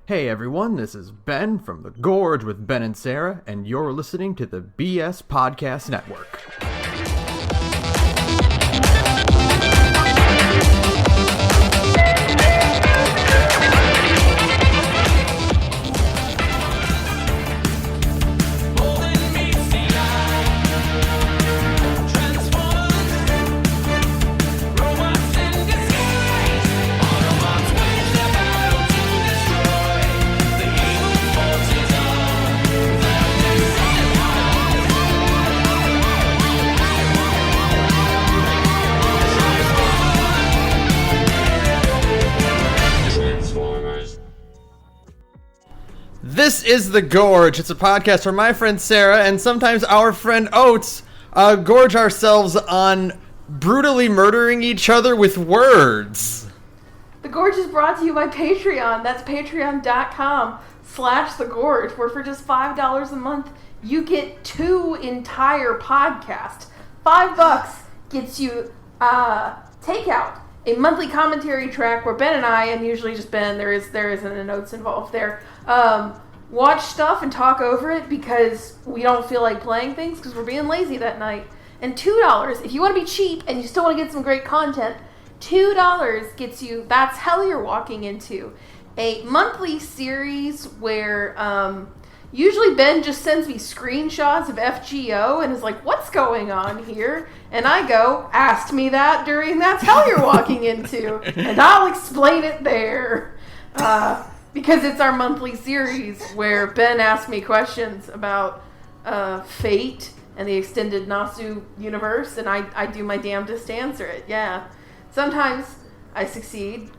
Hey everyone, this is Ben from the Gorge with Ben and Sara, and you're listening to the BS Podcast Network. This is The Gorge. It's a podcast where my friend Sara and sometimes our friend Oats gorge ourselves on brutally murdering each other with words. The Gorge is brought to you by Patreon. That's patreon.com/thegorge, where for just $5 a month, you get 2 entire podcasts. $5 gets you Takeout, a monthly commentary track where Ben and I, and usually just Ben, there isn't a notes involved there, watch stuff and talk over it because we don't feel like playing things because we're being lazy that night. And $2, if you want to be cheap and you still want to get some great content, $2 gets you That's Hell You're Walking Into, a monthly series where usually Ben just sends me screenshots of FGO and is like, what's going on here? And I go, asked me that during That's Hell You're Walking Into, and I'll explain it there. Because it's our monthly series where Ben asks me questions about fate and the extended Nasu universe, and I do my damnedest to answer it. Yeah. Sometimes I succeed.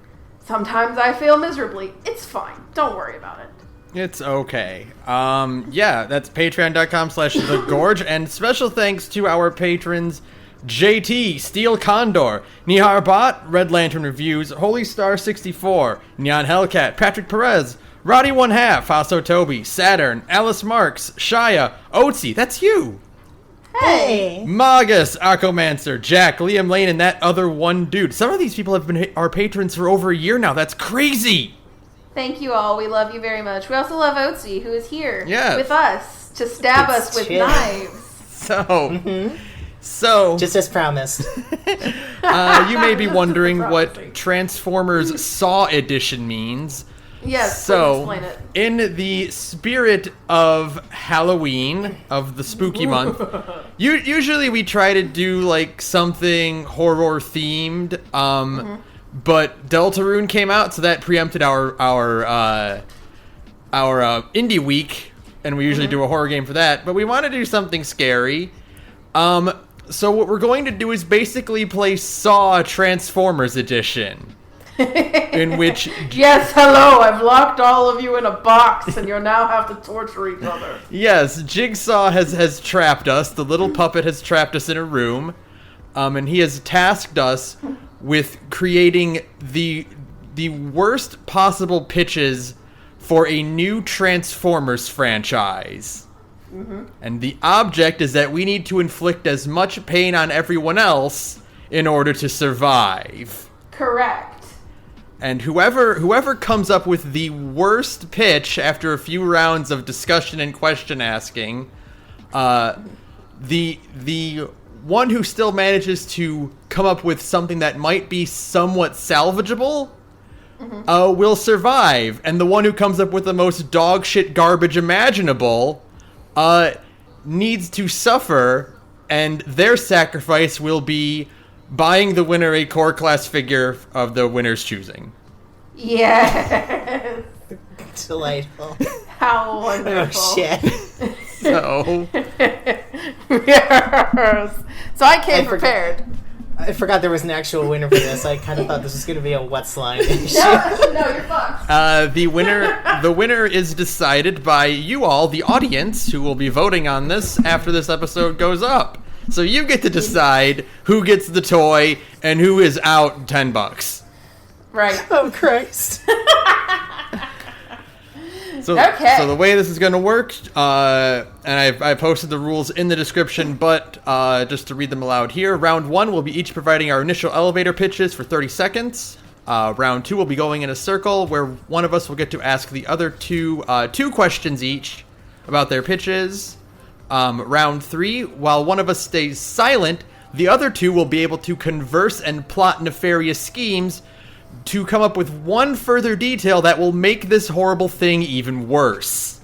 Sometimes I fail miserably. It's fine. Don't worry about it. It's okay. That's patreon.com/thegorge, and special thanks to our patrons JT, Steel Condor, Nihar Bot, Red Lantern Reviews, Holy Star 64, Neon Hellcat, Patrick Perez, Roddy One Half, Hasso Toby, Saturn, Alice Marks, Shia, Oatsy, that's you. Hey! Magus, Arcomancer, Jack, Liam Lane, and that other one dude. Some of these people have been our patrons for over a year now. That's crazy. Thank you all. We love you very much. We also love Oatsy, who is here with us to stab us with knives. So, just as promised. You may be wondering what Transformers Saw Edition means. Yes, so explain it. In the spirit of Halloween, of the spooky month, usually we try to do like something horror themed. But Deltarune came out, so that preempted our indie week, and we usually do a horror game for that. But we want to do something scary. So what we're going to do is basically play Saw Transformers Edition. In which... Yes, hello, I've locked all of you in a box, and you now have to torture each other. Yes, Jigsaw has trapped us. The little puppet has trapped us in a room. And he has tasked us with creating the worst possible pitches for a new Transformers franchise. And the object is that we need to inflict as much pain on everyone else in order to survive. Correct. And whoever comes up with the worst pitch after a few rounds of discussion and question asking, the one who still manages to come up with something that might be somewhat salvageable will survive. And the one who comes up with the most dog shit garbage imaginable needs to suffer, and their sacrifice will be buying the winner a core class figure of the winner's choosing. Yes. Delightful. How wonderful. Oh, shit. So... Yes. So I came prepared. I forgot there was an actual winner for this. I kind of thought this was going to be a what's line issue. No, you're fucked. The winner is decided by you all, the audience, who will be voting on this after this episode goes up. So you get to decide who gets the toy and who is out $10. Right. Oh, Christ. So the way this is going to work, and I posted the rules in the description, but just to read them aloud here, round 1 will be each providing our initial elevator pitches for 30 seconds. Round 2 will be going in a circle where one of us will get to ask the other two questions each about their pitches. Round 3, while one of us stays silent, the other two will be able to converse and plot nefarious schemes to come up with one further detail that will make this horrible thing even worse.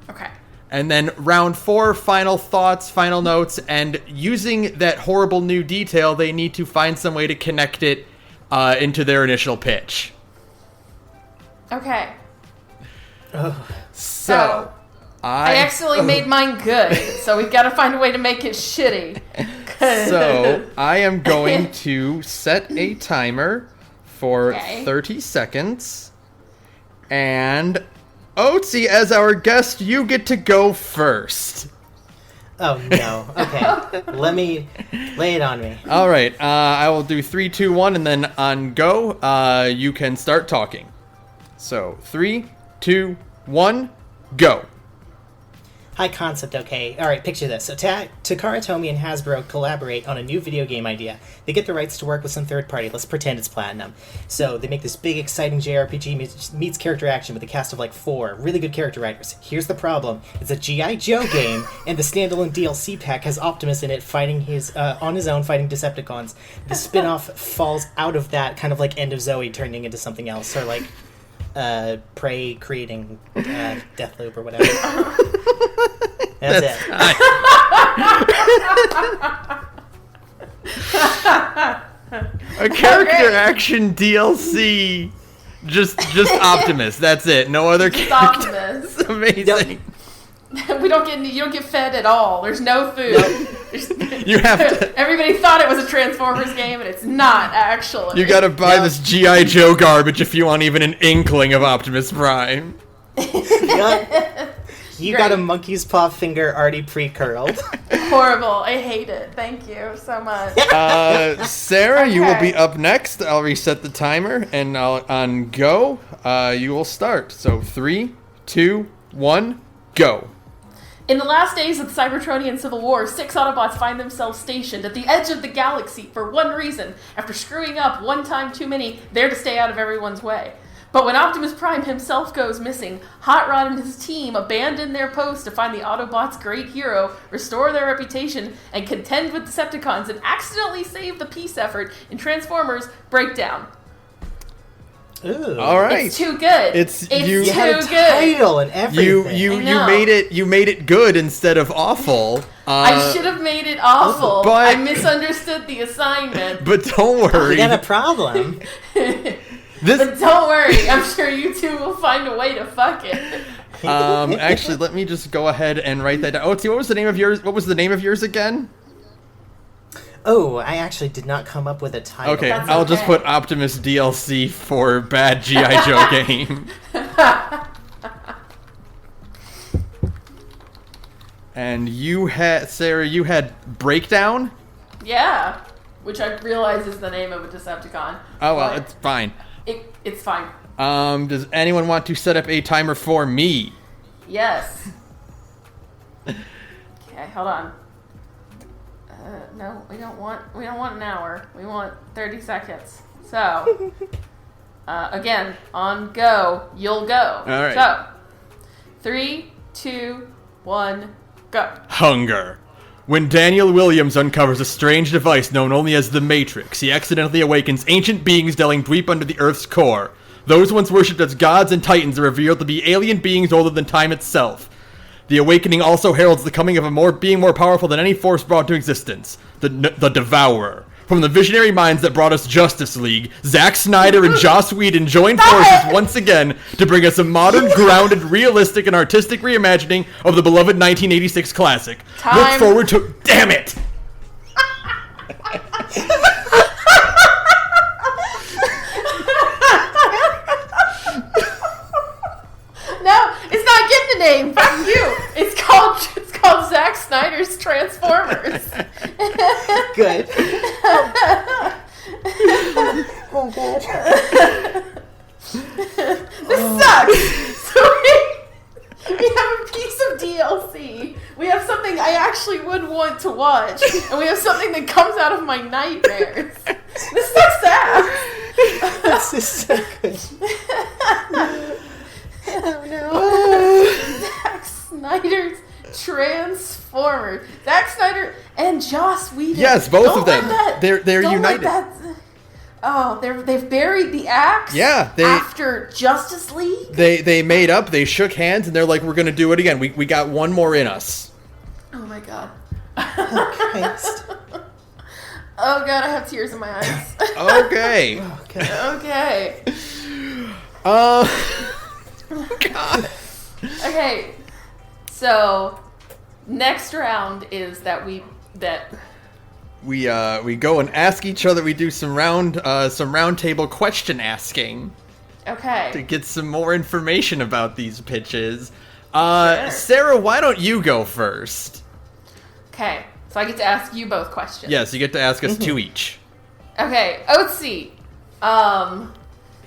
Okay. And then round 4, final thoughts, final notes, and using that horrible new detail, they need to find some way to connect it into their initial pitch. Okay. So, I accidentally made mine good, so we've got to find a way to make it shitty. So, I am going to set a timer for 30 seconds. And, Oatsy, as our guest, you get to go first. Oh, no. Okay. Let me lay it on me. All right. I will do 3, 2, 1, and then on go, you can start talking. So, 3, 2, 1, go. High concept, okay. Alright, picture this. So Takara Tomy and Hasbro collaborate on a new video game idea. They get the rights to work with some third party. Let's pretend it's Platinum. So they make this big, exciting JRPG meets character action with a cast of like 4 really good character writers. Here's the problem. It's a G.I. Joe game, and the standalone DLC pack has Optimus in it fighting on his own, fighting Decepticons. The spin-off falls out of that, kind of like End of Zoe turning into something else, or like Prey creating Deathloop or whatever. That's it. A character action DLC. Just Optimus. That's it. No other character. Optimus. It's amazing. You don't get fed at all. There's no food. You have to. Everybody thought it was a Transformers game, and it's not actually. You gotta buy this G.I. Joe garbage if you want even an inkling of Optimus Prime. You got a monkey's paw finger already pre-curled. Horrible. I hate it. Thank you so much. Sarah, you will be up next. I'll reset the timer, and on go, you will start. So 3, 2, 1, go. In the last days of the Cybertronian Civil War, 6 Autobots find themselves stationed at the edge of the galaxy for one reason. After screwing up one time too many, they're to stay out of everyone's way. But when Optimus Prime himself goes missing, Hot Rod and his team abandon their post to find the Autobots' great hero, restore their reputation, and contend with Decepticons and accidentally save the peace effort in Transformers Breakdown. Ooh. All right. It's too good. It's You too had a good. title and everything. You made it good instead of awful. I should have made it awful. But- I misunderstood the assignment. But don't worry. We got a problem. But don't worry, I'm sure you two will find a way to fuck it. Actually, let me just go ahead and write that down. Oatsy, what was the name of yours? What was the name of yours again? Oh, I actually did not come up with a title. Okay, That's I'll just okay. put Optimus DLC for bad G.I. Joe game. And Sarah, you had Breakdown? Yeah, which I realize is the name of a Decepticon. Oh, well, but it's fine. It's fine. Does anyone want to set up a timer for me? Yes. Okay, hold on. No, we don't want an hour. We want 30 seconds. So, again, on go, you'll go. All right. So, 3, 2, 1, go. Hunger. When Daniel Williams uncovers a strange device known only as the Matrix, he accidentally awakens ancient beings dwelling deep under the Earth's core. Those once worshipped as gods and titans are revealed to be alien beings older than time itself. The awakening also heralds the coming of a being more powerful than any force brought to existence, the Devourer. From the visionary minds that brought us Justice League, Zack Snyder and Joss Whedon joined forces once again to bring us a modern, grounded, realistic, and artistic reimagining of the beloved 1986 classic. Time. Look forward to... Damn it! No, it's not getting a name. Fuck you. It's called Zack Snyder's Transformers. Good. Oh, God. This sucks. So we have a piece of DLC. We have something I actually would want to watch. And we have something that comes out of my nightmares. This sucks ass. This is so good. Oh no. Zack Snyder's Transformers. Zack Snyder and Joss Whedon. Yes, both Don't of them. let that- They're don't let united. that- Oh, they've buried the axe. Yeah, after Justice League. They made up. They shook hands, and they're like, "We're gonna do it again. We got one more in us." Oh my god. Oh, Christ. Oh god, I have tears in my eyes. Okay. Okay. God. Okay. So next round is that we go and ask each other. We do some round table question asking to okay. get some more information about these pitches. Sure. Sarah, why don't you go first? Okay. So I get to ask you both questions. Yes, you get to ask us two each. Okay, Oatsy.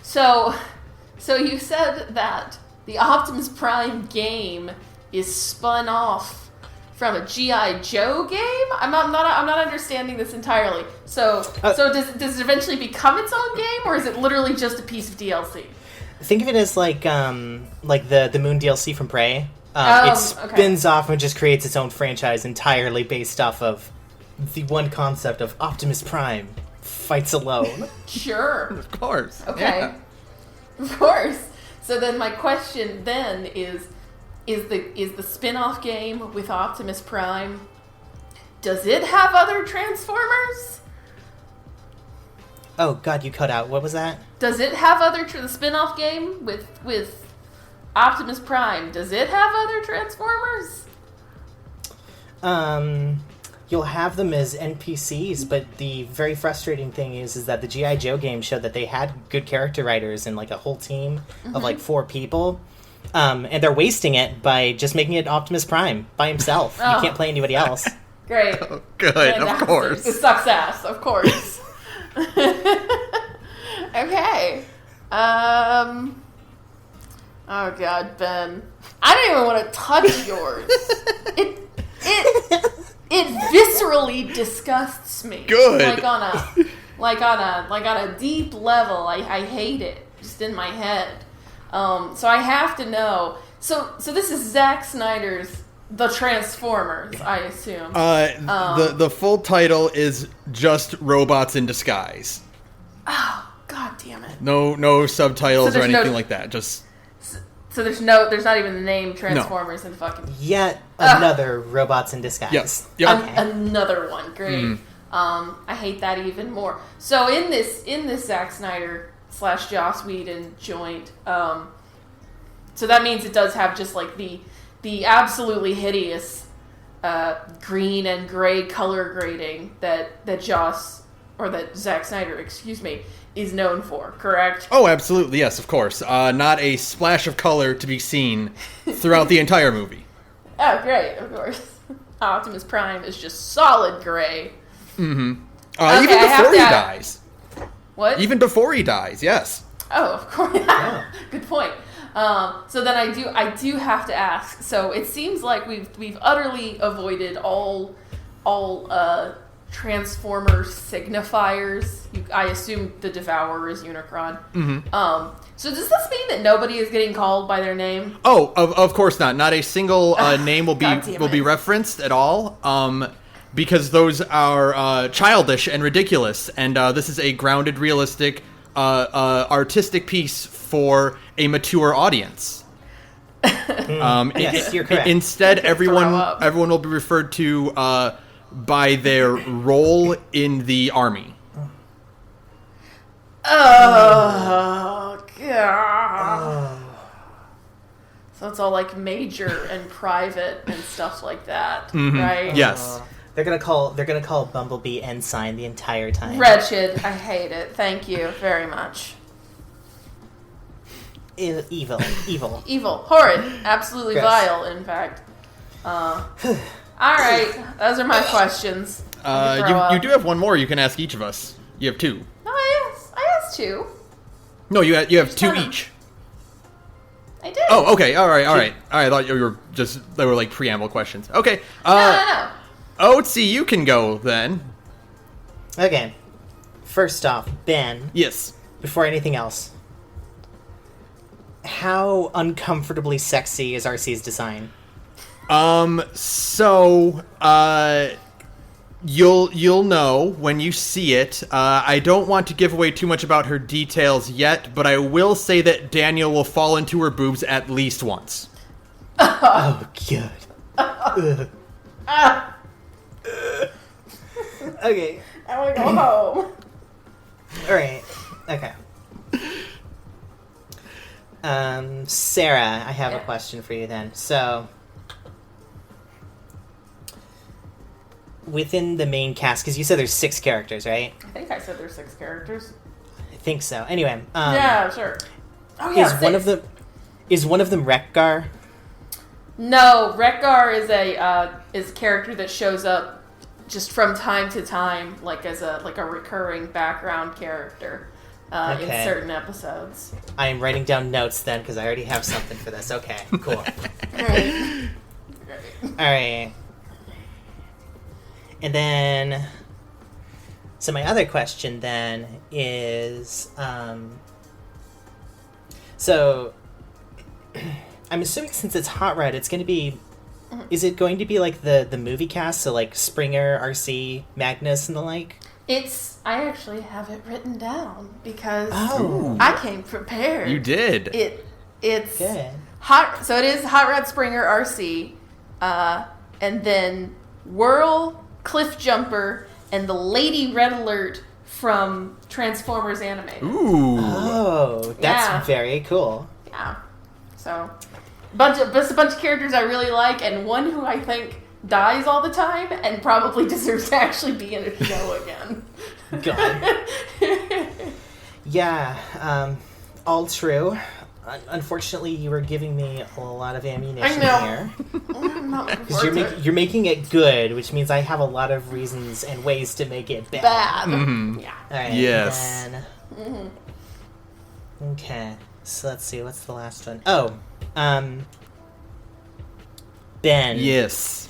So you said that the Optimus Prime game is spun off from a G.I. Joe game? I'm not understanding this entirely. So does it eventually become its own game, or is it literally just a piece of DLC? Think of it as like the Moon DLC from Prey. It spins off and just creates its own franchise entirely based off of the one concept of Optimus Prime fights alone. Sure. Of course. Okay. Yeah. Of course. So then my question then is the spin-off game with Optimus Prime, does it have other Transformers? Oh god, you cut out. What was that? Does it have the spin-off game with Optimus Prime, does it have other Transformers? You'll have them as NPCs, but the very frustrating thing is that the G.I. Joe game showed that they had good character writers and like a whole team of like 4 people. And they're wasting it by just making it Optimus Prime by himself. Oh. You can't play anybody else. Great. Oh, good, Fantastic. of course. It sucks ass, of course. Okay. Oh god, Ben. I don't even want to touch yours. It viscerally disgusts me. Good. Like on a deep level. I hate it. Just in my head. So I have to know. So this is Zack Snyder's The Transformers, I assume. The full title is just Robots in Disguise. Oh, god damn it. No subtitles So or there's anything no- like that. Just So there's not even the name Transformers in fucking Yet another Robots in Disguise. yes. Yep. another one. Great. I hate that even more. So in this Zack Snyder / Joss Whedon joint, so that means it does have just like the absolutely hideous green and gray color grading that Zack Snyder, excuse me, is known for, correct? Oh, absolutely. Yes, of course. Not a splash of color to be seen throughout the entire movie. Oh, great, of course. Optimus Prime is just solid gray. Mm-hmm. Okay, Even I have before he to- dies. What? Even before he dies, yes. Oh, of course. Good point. So then I do have to ask. So it seems like we've utterly avoided all Transformer signifiers. I assume the Devourer is Unicron. Mm-hmm. So does this mean that nobody is getting called by their name? Oh, of course not. Not a single name will God damn be it. referenced at all. Because those are childish and ridiculous, and this is a grounded, realistic, artistic piece for a mature audience. Yes, you're correct. Instead, Throw everyone up. will be referred to by their role in the army. Oh god. So it's all like major and private and stuff like that, right? Yes. They're gonna call Bumblebee Ensign the entire time. Wretched. I hate it. Thank you very much. Evil. Evil. Horrid. Absolutely Gross. vile, in fact. Alright. Those are my questions. You do have one more you can ask each of us. You have 2. No, I asked 2. No, you have 2 one. each. I did. Oh, okay. All right. I thought they were like preamble questions. Okay. No. Oatsy, you can go then. Okay. First off, Ben, Yes. before anything else, how uncomfortably sexy is RC's design? You'll know when you see it. I don't want to give away too much about her details yet, but I will say that Daniel will fall into her boobs at least once. Oh, good. Okay. I want to go home. All right. Okay. Sarah, I have a question for you then. So, within the main cast, because you said there's 6 characters, right? I think I said there's 6 characters. I think so. Anyway, yeah, sure. Oh yeah, is one of them Rekgar? No, Rekgar is a character that shows up just from time to time, like as a recurring background character in certain episodes. I am writing down notes then because I already have something for this. Okay, cool. All right. And then, so my other question then is, so I'm assuming since it's Hot Rod, it's going to be, is it going to be like the movie cast? So like Springer, RC, Magnus, and the like? I actually have it written down because I came prepared. You did. It's good. So it is Hot Rod, Springer, RC, and then Whirl, Cliff Jumper, and the Lady Red Alert from Transformers Animated. Ooh. Oh, that's very cool. Yeah. So, just a bunch of characters I really like, and one who I think dies all the time and probably deserves to actually be in a show again. God. Yeah, all true. Unfortunately, you were giving me a lot of ammunition here. Because you're making it good, which means I have a lot of reasons and ways to make it bad. Mm-hmm. Yeah. All right, yes. Then, okay, so let's see. What's the last one? Oh, Ben. Yes.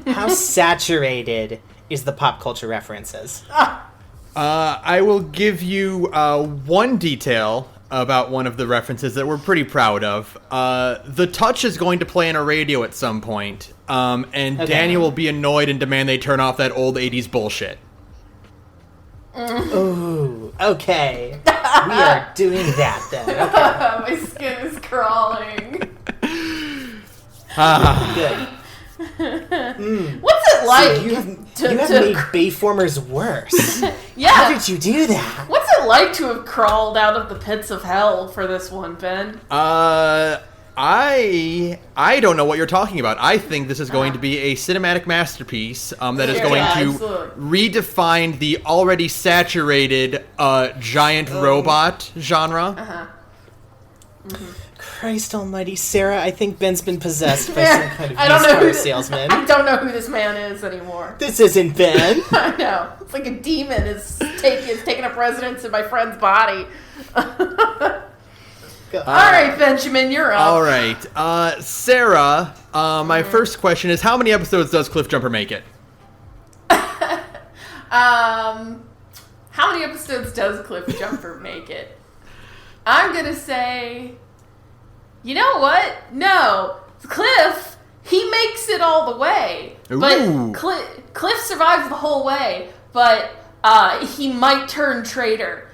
How saturated is the pop culture references? I will give you one detail about one of the references that we're pretty proud of. The Touch is going to play on a radio at some point, and Daniel will be annoyed and demand they turn off that old 80s bullshit. Ooh, okay. We are doing that then. Okay. My skin is crawling. Good. What's it like? So you have made Bayformers worse. Yeah. How did you do that? What's it like to have crawled out of the pits of hell for this one, Ben? I don't know what you're talking about. I think this is going to be a cinematic masterpiece that is going to redefine the already saturated giant robot genre. Christ almighty, Sarah, I think Ben's been possessed by some kind of used car salesman. I don't know who this man is anymore. This isn't Ben. I know. It's like a demon is taking up residence in my friend's body. All right, Benjamin, you're up. All right. Sarah, my first question is, how many episodes does Cliff Jumper make it? How many episodes does Cliff Jumper make it? I'm going to say, you know what? No. Cliff, he makes it all the way. Ooh. But Cliff survives the whole way, but he might turn traitor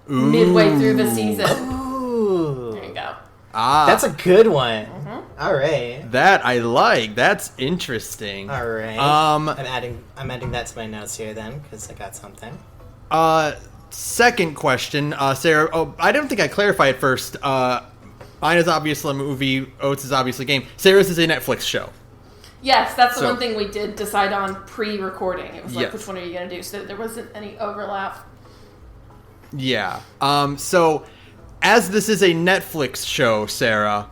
midway through the season. Ooh. There you go. That's a good one. All right. That I like. That's interesting. All right. I'm adding that to my notes here then, because I got something. Second question, Sarah. Oh, I don't think I clarified first. Mine is obviously a movie. Oates is obviously a game. Sarah's is a Netflix show. Yes, that's the one thing we did decide on pre-recording. It was like, yes. Which one are you going to do? So there wasn't any overlap. Yeah. So, as this is a Netflix show, Sarah,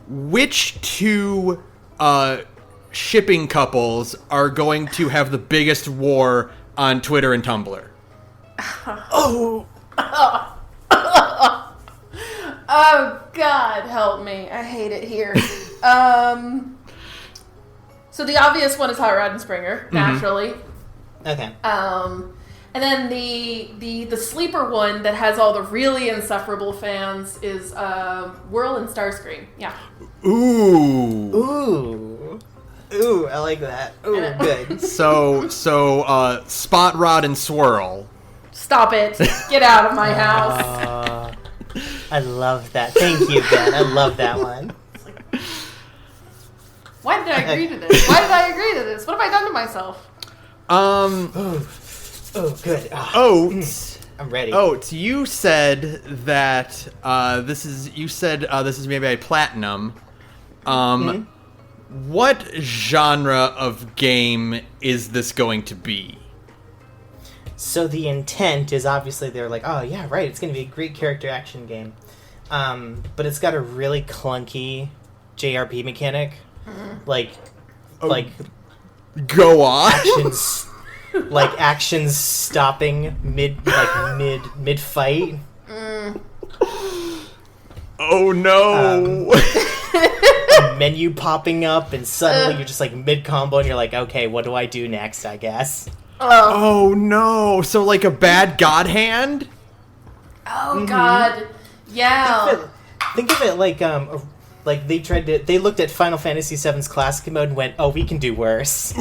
which two shipping couples are going to have the biggest war on Twitter and Tumblr? Oh, God, help me. I hate it here. So the obvious one is Hot Rod and Springer, naturally. Okay. And then the sleeper one that has all the really insufferable fans is Whirl and Starscream. Yeah. Ooh, I like that. Ooh, good. So, Spot, Rod, and Swirl. Stop it. Get out of my house. I love that. Thank you, Ben. I love that one. Why did I agree to this? Why did I agree to this? What have I done to myself? Oh, good. Oats. I'm ready. Oats, you said that this is maybe a platinum. What genre of game is this going to be? So the intent is obviously they're like, oh yeah, right, it's going to be a great character action game. But it's got a really clunky JRP mechanic. Like go on. Actions stopping mid fight. Oh no. Menu popping up and suddenly you're just like mid combo and you're like, okay, what do I do next, I guess. Oh no. So like a bad god hand? Oh god. Yeah. Think of it like they looked at Final Fantasy VII's classic mode and went, oh, we can do worse. I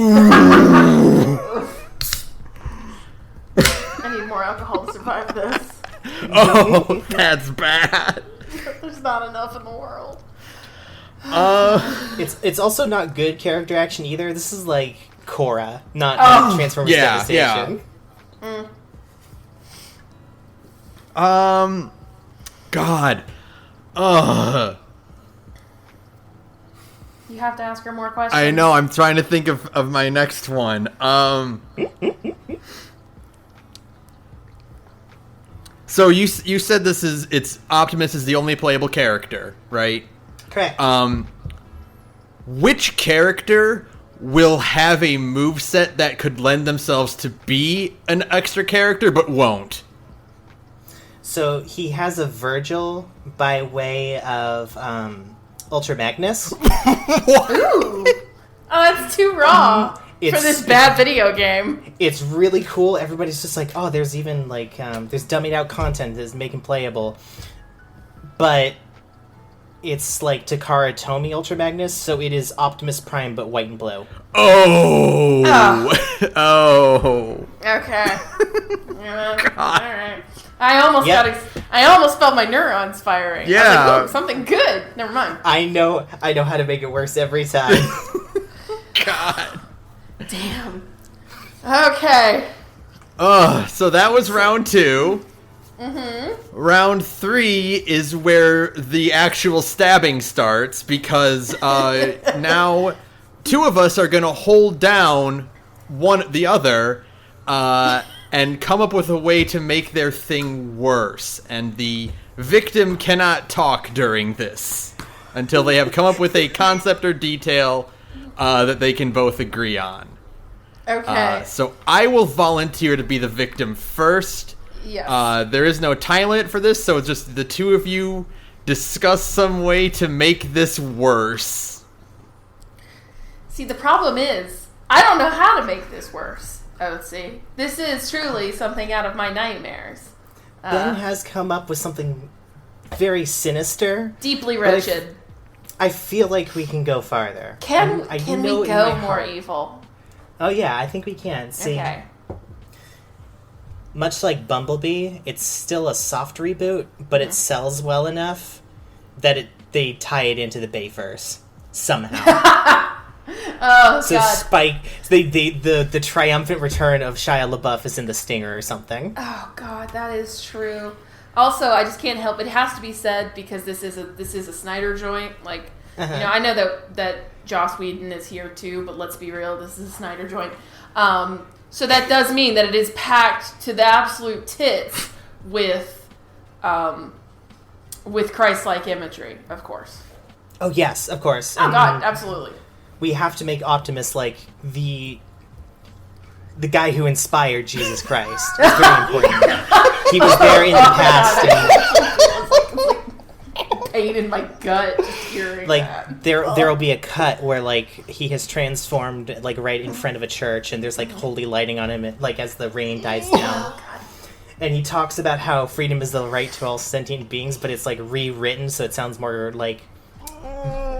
need more alcohol to survive this. Oh, that's bad. There's not enough in the world. It's also not good character action either. This is like Korra, not Transformers Devastation. Yeah. God. You have to ask her more questions. I know, I'm trying to think of my next one. So you said it's Optimus is the only playable character, right? Correct. Which character will have a moveset that could lend themselves to be an extra character but won't? So he has a Virgil by way of Ultra Magnus. What? Ooh. Oh, that's too raw for this bad video game. It's really cool. Everybody's just like, oh, there's even like there's dummied out content that's making playable, but it's like Takara Tomy Ultra Magnus, so it is Optimus Prime but white and blue. Oh. Okay. All right. I almost felt my neurons firing. Yeah. I was like, oh, something good. Never mind. I know how to make it worse every time. God. Damn. Okay. So that was round 2. Mm-hmm. Round 3 is where the actual stabbing starts because now 2 of us are going to hold down the other and come up with a way to make their thing worse. And the victim cannot talk during this until they have come up with a concept or detail that they can both agree on. Okay. So I will volunteer to be the victim first. Yes. There is no time limit for this, so it's just the 2 of you discuss some way to make this worse. See, the problem is, I don't know how to make this worse, Oatsy. This is truly something out of my nightmares. Ben has come up with something very sinister. Deeply wretched. I feel like we can go farther. Can we go more evil? Oh yeah, I think we can. See, okay. Much like Bumblebee, it's still a soft reboot, but it sells well enough that they tie it into the Bayverse somehow. Oh, so God. The triumphant return of Shia LaBeouf is in the Stinger or something. Oh God, that is true. Also, I just can't help it. It has to be said because this is a Snyder joint. Like, I know that Joss Whedon is here too, but let's be real, this is a Snyder joint. So that does mean that it is packed to the absolute tits with Christ-like imagery, of course. Oh yes, of course. Oh God, absolutely. We have to make Optimus like the guy who inspired Jesus Christ. It's very important. He was there in the past. Pain in my gut. hearing like that. there'll be a cut where like he has transformed like right in front of a church, and there's like holy lighting on him, like as the rain dies down. And he talks about how freedom is the right to all sentient beings, but it's like rewritten so it sounds more like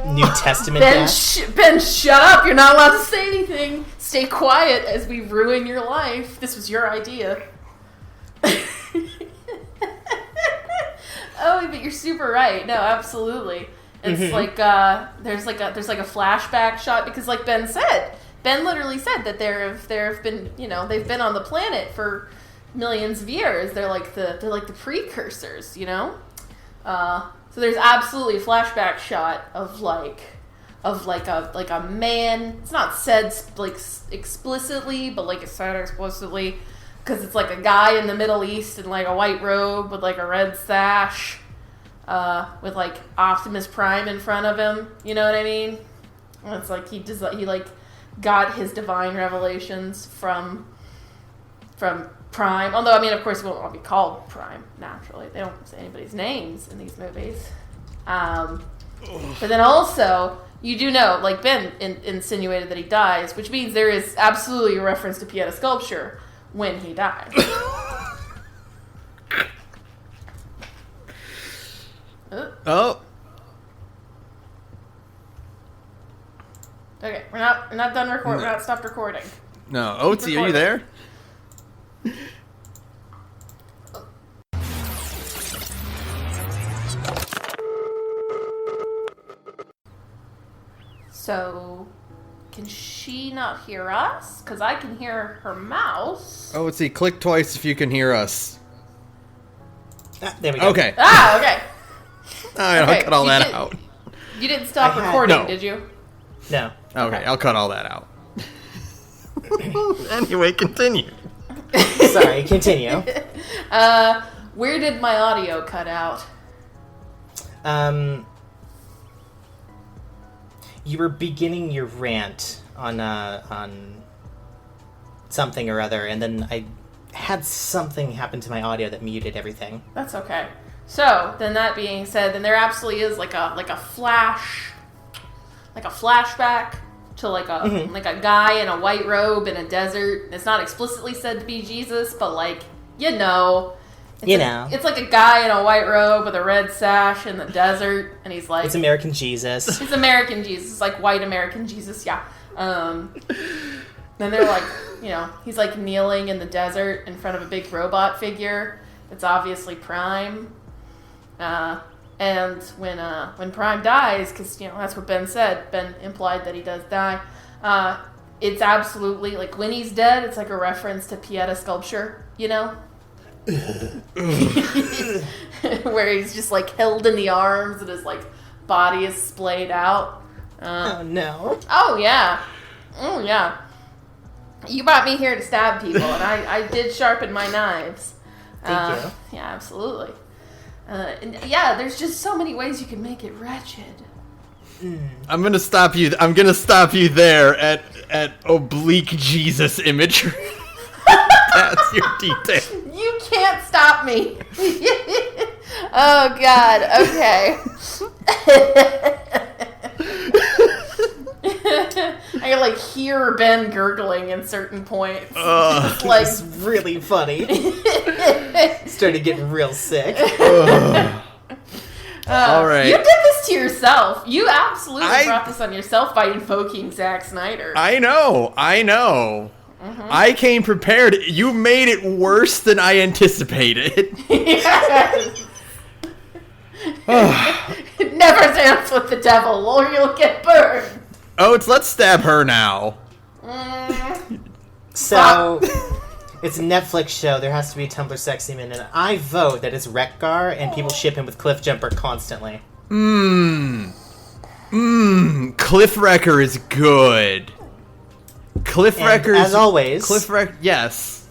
New Testament. Ben, shut up! You're not allowed to say anything. Stay quiet as we ruin your life. This was your idea. Oh, but you're super right. No, absolutely. It's like there's like a flashback shot because, like Ben literally said that there have been, they've been on the planet for millions of years. They're like the precursors, So there's absolutely a flashback shot of a man. It's not said like explicitly, but like it's said explicitly. Because it's like a guy in the Middle East in like a white robe with like a red sash, with like Optimus Prime in front of him. You know what I mean? And it's like he like got his divine revelations from Prime. Although I mean, of course, he won't all be called Prime naturally. They don't say anybody's names in these movies. But then also, you do know, like Ben insinuated that he dies, which means there is absolutely a reference to Pieta sculpture when he dies. Oh. Okay, we're not done recording. We're not stopped recording. No, Oatsy, are you there? So, can she not hear us? Because I can hear her mouse. Oatsy, click twice if you can hear us. There we go. Okay. Okay. All right, Okay, I'll cut all that out. You didn't stop recording, no. did you? No. Okay, I'll cut all that out. Anyway, continue. Sorry, continue. Where did my audio cut out? You were beginning your rant on something or other, and then I had something happen to my audio that muted everything. That's okay. So, then that being said, then there absolutely is like a flashback to like a guy in a white robe in a desert. It's not explicitly said to be Jesus, but like, it's like a guy in a white robe with a red sash in the desert, and he's like... It's American Jesus. It's American Jesus. It's like white American Jesus, yeah. Then they're like, he's like kneeling in the desert in front of a big robot figure. It's obviously Prime. And when Prime dies, because, that's what Ben said. Ben implied that he does die. It's absolutely, like, when he's dead, it's like a reference to Pieta sculpture, where he's just like held in the arms and his like body is splayed out. Oh no. Oh yeah. You brought me here to stab people, and I did sharpen my knives. Thank you. Yeah, absolutely. And yeah, there's just so many ways you can make it wretched. I'm gonna stop you there at oblique Jesus imagery. That's your detail. You can't stop me. Oh God. Okay. I can like hear Ben gurgling in certain points. It's like really funny. Started getting real sick. All right. You did this to yourself. You absolutely brought this on yourself by invoking Zack Snyder. I know. Mm-hmm. I came prepared. You made it worse than I anticipated. Yes. Never dance with the devil or you'll get burned. Let's stab her now. So, it's a Netflix show. There has to be a Tumblr sexy minute. And I vote that it's Wreck-Gar and people ship him with Cliff Jumper constantly. Cliff Wrecker is good. As always, yes.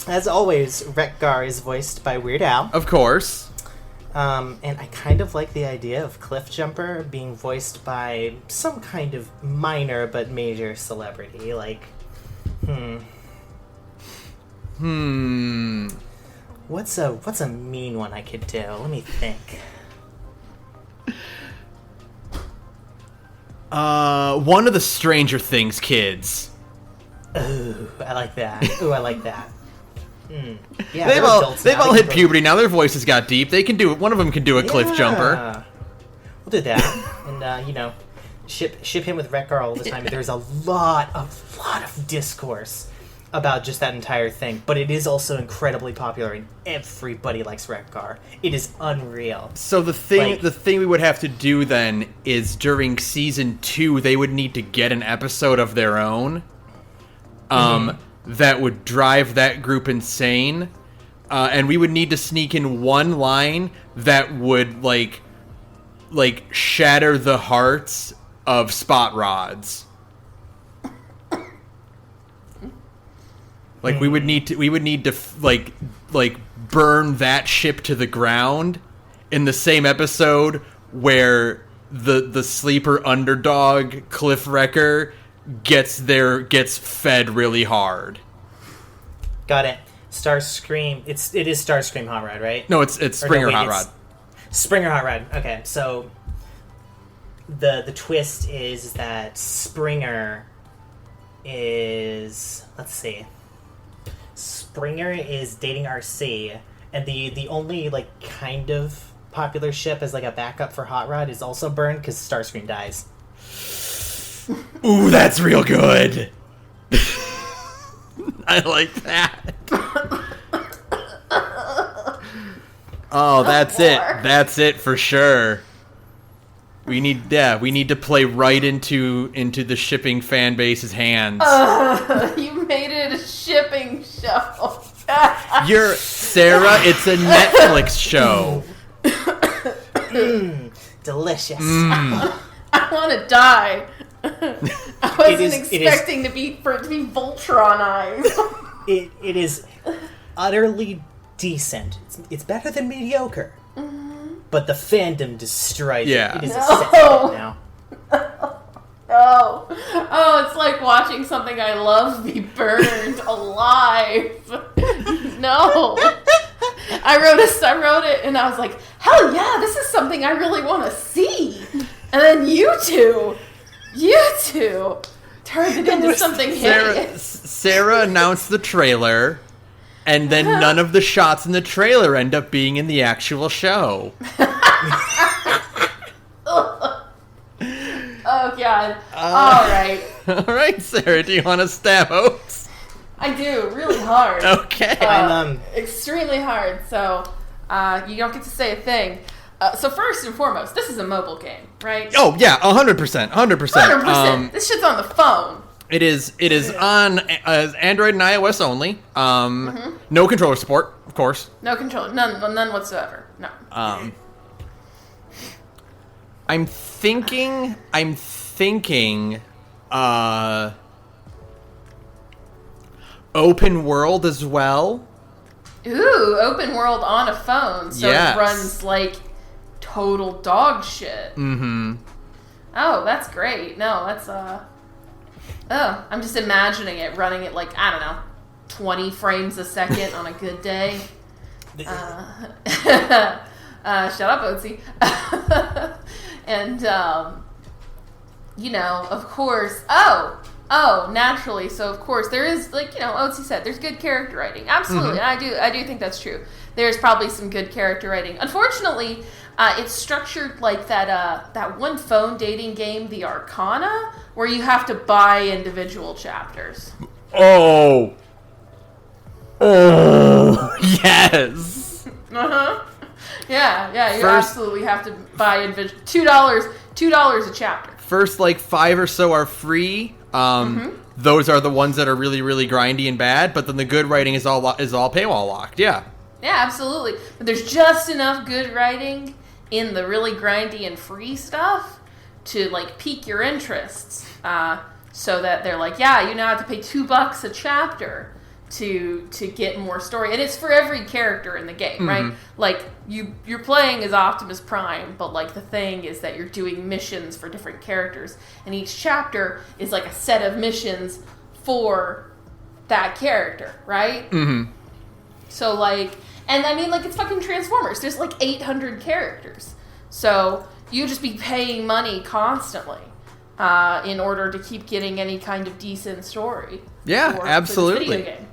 As always, Wreck-Gar is voiced by Weird Al. Of course. And I kind of like the idea of Cliff Jumper being voiced by some kind of minor but major celebrity. Like, What's a mean one I could do? Let me think. One of the Stranger Things kids. Ooh, I like that. Yeah, They've all hit puberty now. Their voices got deep. They can do it. One of them can do a cliff jumper. We'll do that, and ship him with Wreck-Gar all the time. There's a lot of discourse about just that entire thing, but it is also incredibly popular, and everybody likes Wreck-Gar. It is unreal. So the thing we would have to do then is during season 2, they would need to get an episode of their own, that would drive that group insane, and we would need to sneak in one line that would like shatter the hearts of Spot Rods. Like we would need to like burn that ship to the ground in the same episode where the sleeper underdog Cliff Wrecker gets fed really hard. Got it. Starscream. It is Starscream Hot Rod, right? No, it's Springer Hot Rod. Springer Hot Rod. Okay, so the twist is that Springer is, let's see, Springer is dating RC, and the only like kind of popular ship as like a backup for Hot Rod is also burned because Starscream dies. Ooh, that's real good. I like that. Oh, that's it. That's it for sure. We need to play right into the shipping fan base's hands. You made it a shipping show. You're Sarah. It's a Netflix show. Delicious. I want to die. I wasn't expecting to be Voltronized. It is utterly decent. It's better than mediocre. But the fandom destroys it. It is a set now. Oh, it's like watching something I love be burned alive. No. I wrote it and I was like, hell yeah, this is something I really want to see. And then you two turned it into something hideous. Sarah announced the trailer, and then none of the shots in the trailer end up being in the actual show. Oh, God. All right. All right, Sarah, do you want to stab oats? I do, really hard. Okay. Extremely hard, so you don't get to say a thing. So first and foremost, this is a mobile game, right? Oh, yeah, 100%. 100%. This shit's on the phone. It is on Android and iOS only. No controller support, of course. No controller. None whatsoever. No. I'm thinking open world as well. Ooh, open world on a phone. So yes. It runs like total dog shit. Mm-hmm. Oh, that's great. No, that's I'm just imagining it running at like, I don't know, 20 frames a second on a good day. Shut up, Oatsy. And, of course, naturally. So, of course, there is, like, Oatsy said, there's good character writing. Absolutely. Mm-hmm. And I do think that's true. There's probably some good character writing. Unfortunately, it's structured like that one phone dating game, The Arcana, where you have to buy individual chapters. Oh, yes. Uh-huh. Yeah, you absolutely have to buy individual. $2 a chapter. First, like 5 or so are free. Those are the ones that are really, really grindy and bad. But then the good writing is all paywall locked. Yeah. Yeah, absolutely. But there's just enough good writing in the really grindy and free stuff to like pique your interests. So that they're like, yeah, you now have to pay $2 a chapter to get more story, and it's for every character in the game, right? Like you're playing as Optimus Prime, but like the thing is that you're doing missions for different characters, and each chapter is like a set of missions for that character, right? So like, and I mean, like, it's fucking Transformers. There's like 800 characters, so you just be paying money constantly. in order to keep getting any kind of decent story. Yeah, for absolutely. the video game.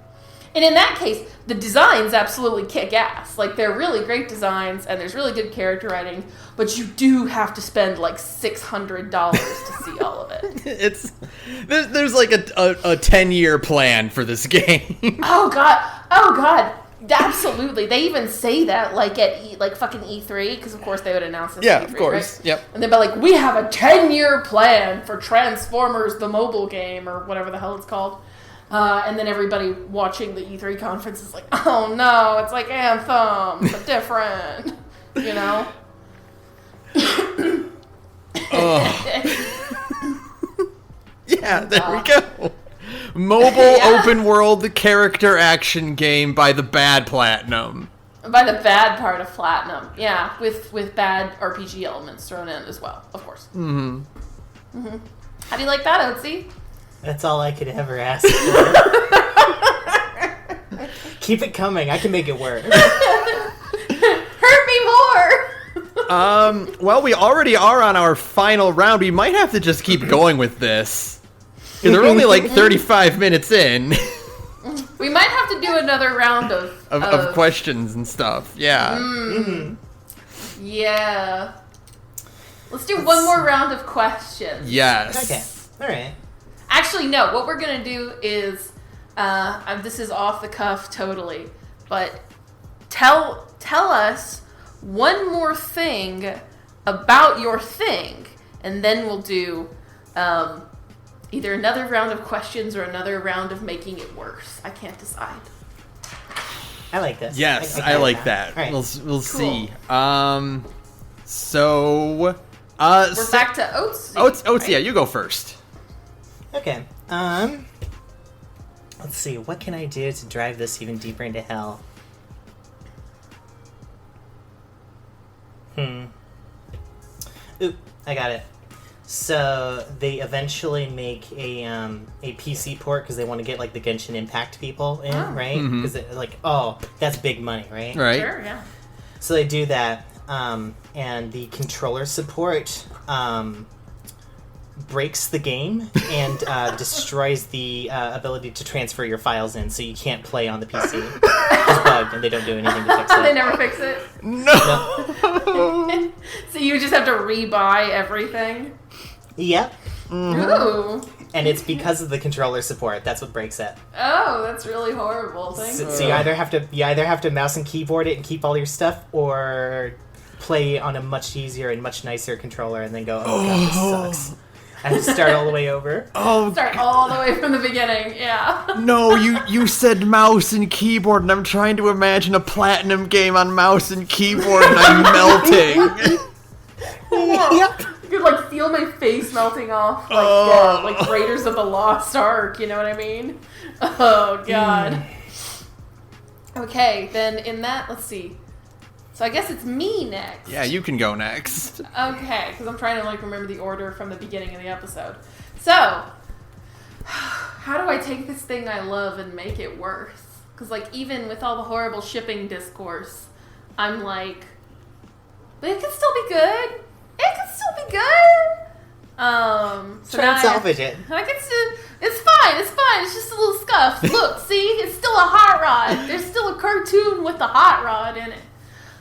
And in that case, the designs absolutely kick ass. Like, they're really great designs, and there's really good character writing, but you do have to spend like $600 to see all of it. There's like a 10-year plan for this game. Oh god, absolutely. They even say that like at fucking E3, because of course they would announce this. Yeah, at E3, of course. right? Yep. And they'd be like, we have a 10-year plan for Transformers the mobile game, or whatever the hell it's called. And then everybody watching the E3 conference is like, oh no, it's like Anthem, but different. You know? Yeah, there we go. Mobile open world character action game by the bad Platinum. By the bad part of Platinum, yeah, with bad RPG elements thrown in as well, of course. Mm-hmm. Mm-hmm. How do you like that, Oatsy? That's all I could ever ask for. Keep it coming. I can make it work. Hurt me more! Well, we already are on our final round. We might have to just keep going with this. Because we're only like 35 minutes in. We might have to do another round of questions and stuff. Yeah. Yeah. Let's do one more round of questions. Yes. Okay. All right. Actually, no. What we're going to do is, this is off the cuff totally, but tell us one more thing about your thing, and then we'll do either another round of questions or another round of making it worse. I can't decide. I like this. Yes, I like that. Right. We'll Cool. see. So we're back to Oatsy. Oats, right? yeah, you go first. Okay. Let's see. What can I do to drive this even deeper into hell? Oop, I got it. So they eventually make a PC port because they want to get like the Genshin Impact people in, right? Because like, oh, that's big money, right? Right. Sure, yeah. So they do that, and the controller support breaks the game and destroys the ability to transfer your files in, so you can't play on the PC. It's bugged, and they don't do anything to fix it. They never fix it? No. So you just have to rebuy everything? Yep. Ooh. And it's because of the controller support. That's what breaks it. Oh, that's really horrible. Thank you. So you either have to mouse and keyboard it and keep all your stuff, or play on a much easier and much nicer controller and then go, oh god, this sucks. I have to start all the way over. Oh, Start all the way from the beginning, yeah. no, you said mouse and keyboard, and I'm trying to imagine a Platinum game on mouse and keyboard, and I'm melting. Yep. You could like feel my face melting off, like Raiders of the Lost Ark. You know what I mean? Oh god. Okay, then in that, let's see. So I guess it's me next. Yeah, you can go next. Okay, because I'm trying to like remember the order from the beginning of the episode. So, how do I take this thing I love and make it worse? Because like even with all the horrible shipping discourse, I'm like, but it can still be good. It can still be good. So Try and salvage it. I can still, it's fine. It's just a little scuff. Look, see, it's still a hot rod. There's still a cartoon with the hot rod in it.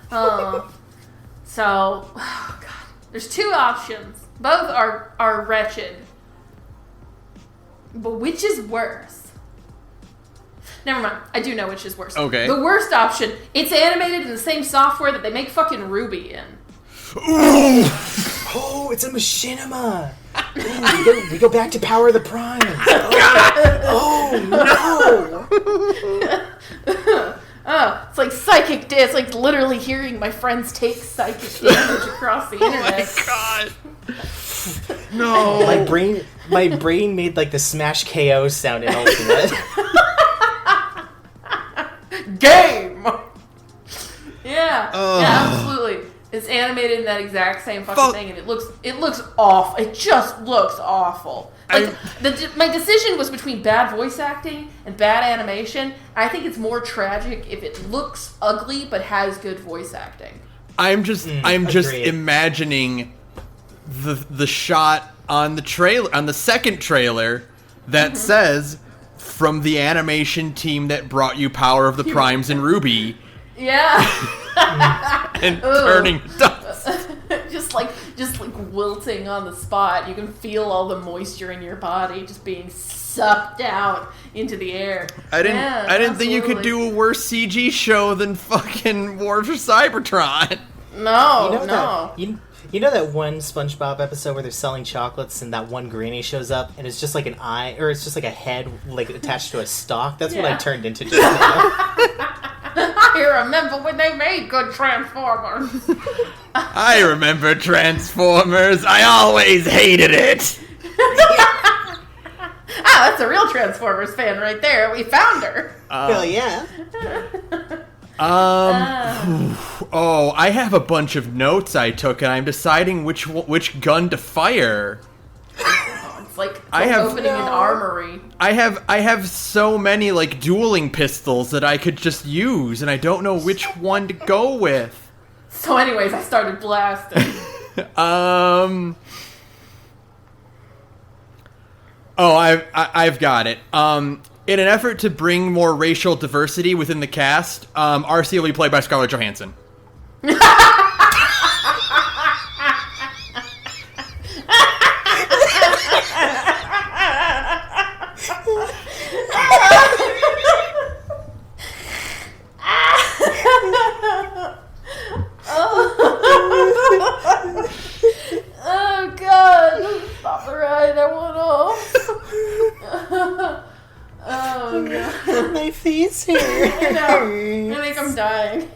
So, oh god, there's two options. Both are wretched. But which is worse? Never mind. I do know which is worse. Okay. The worst option, it's animated in the same software that they make fucking Ruby in. Oh, it's a machinima. We go back to Power of the Primes. Oh no. Oh, it's like psychic. It's like literally hearing my friends take psychic damage across the internet. Oh my god. No. My brain made like the Smash KO sound in Ultimate. Game. Yeah, absolutely. It's animated in that exact same fucking thing, and it looks awful. It just looks awful. Like my decision was between bad voice acting and bad animation. I think it's more tragic if it looks ugly but has good voice acting. I'm just agreed. imagining the shot on the second trailer that says, from the animation team that brought you Power of the Primes and Ruby. Yeah. And turning dust. just like wilting on the spot. You can feel all the moisture in your body just being sucked out into the air. I didn't think you could do a worse CG show than fucking War for Cybertron. No. You know that one SpongeBob episode where they're selling chocolates and that one granny shows up and it's just like an eye, or it's just like a head like attached to a stalk? That's what I turned into just now. I remember when they made good Transformers. I remember Transformers. I always hated it. That's a real Transformers fan right there. We found her. Hell yeah. Oh, I have a bunch of notes I took, and I'm deciding which gun to fire. It's like opening an armory. I have so many like dueling pistols that I could just use, and I don't know which one to go with. So, anyways, I started blasting. I've got it. In an effort to bring more racial diversity within the cast, RC will be played by Scarlett Johansson. Oh God! Stop the ride! I want off. Oh God! My face here. I know. I think I'm dying.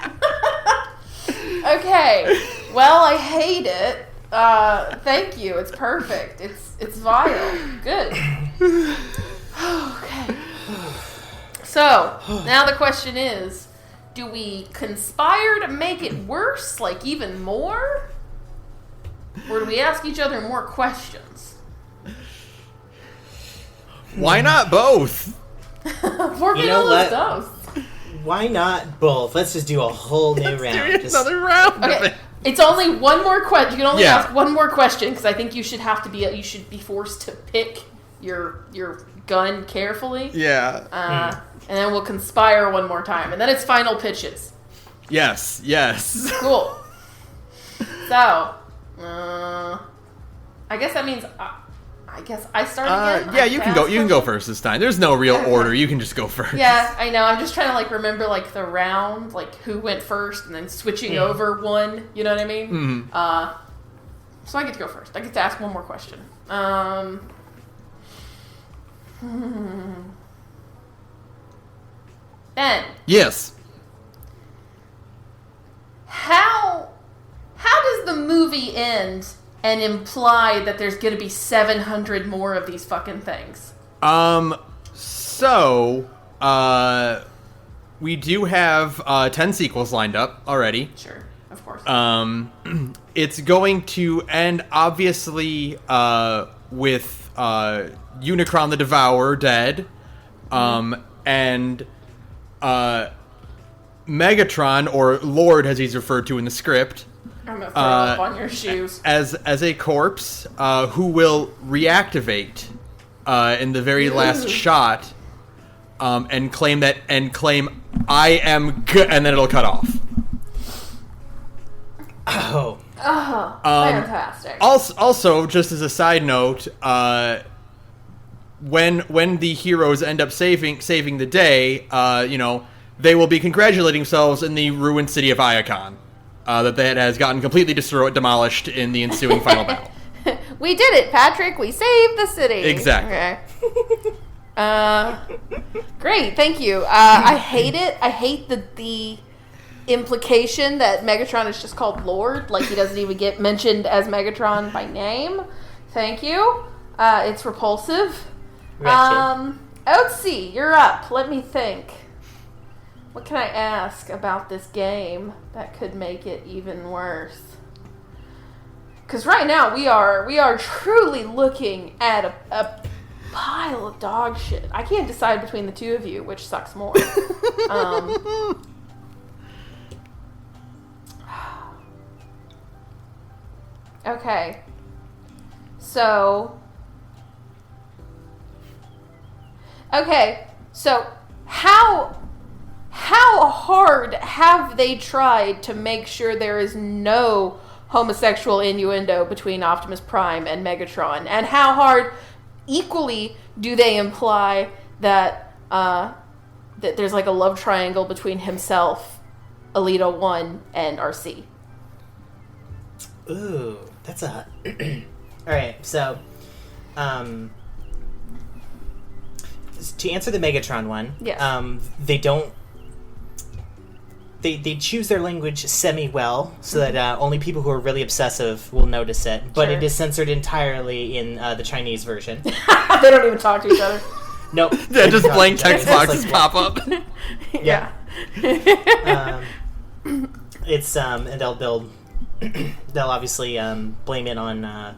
Okay. Well, I hate it. Thank you. It's perfect. It's vile. Good. Okay. So now the question is, do we conspire to make it worse, like even more? Or do we ask each other more questions? Why not both? We're You know gonna lose what? those. Why not both? Let's just do a whole new round. Do another round of Okay, it. it's only one more question. You can only Yeah. ask one more question because I think you should be forced to pick your gun carefully. Yeah. And then we'll conspire one more time, and then it's final pitches. Yes. Cool. So, I guess that means I guess I start again. Yeah, you can go. You can go first this time. There's no real order. You can just go first. Yeah, I know. I'm just trying to like remember like the round, like who went first, and then switching over one. You know what I mean? Mm-hmm. So I get to go first. I get to ask one more question. Ben, Yes. how does the movie end and imply that there's going to be 700 more of these fucking things? So, we do have 10 sequels lined up already. Sure, of course. It's going to end, obviously, with Unicron the Devourer dead, and Megatron, or Lord as he's referred to in the script, I'm going to throw up on your shoes. as a corpse, who will reactivate in the very last shot, and claim I am good, and then it'll cut off. Oh. Fantastic. Also, just as a side note, when the heroes end up saving the day, they will be congratulating themselves in the ruined city of Iacon, that has gotten completely demolished in the ensuing final battle. We did it, Patrick. We saved the city. Exactly. Okay. Great. Thank you. I hate it. I hate the implication that Megatron is just called Lord. Like, he doesn't even get mentioned as Megatron by name. Thank you. It's repulsive. Oatsy, you're up. Let me think. What can I ask about this game that could make it even worse? Because right now we are truly looking at a pile of dog shit. I can't decide between the two of you which sucks more. Okay. So... Okay, so how hard have they tried to make sure there is no homosexual innuendo between Optimus Prime and Megatron? And how hard, equally, do they imply that that there's like a love triangle between himself, Alita 1, and RC? Ooh, that's a... Alright, so... to answer the Megatron one, yes. They don't... They choose their language semi-well, so that only people who are really obsessive will notice it. But Sure. it is censored entirely in the Chinese version. They don't even talk to each other. Nope. Yeah, just blank text It's boxes like- pop up. Yeah. It's and they'll obviously blame it on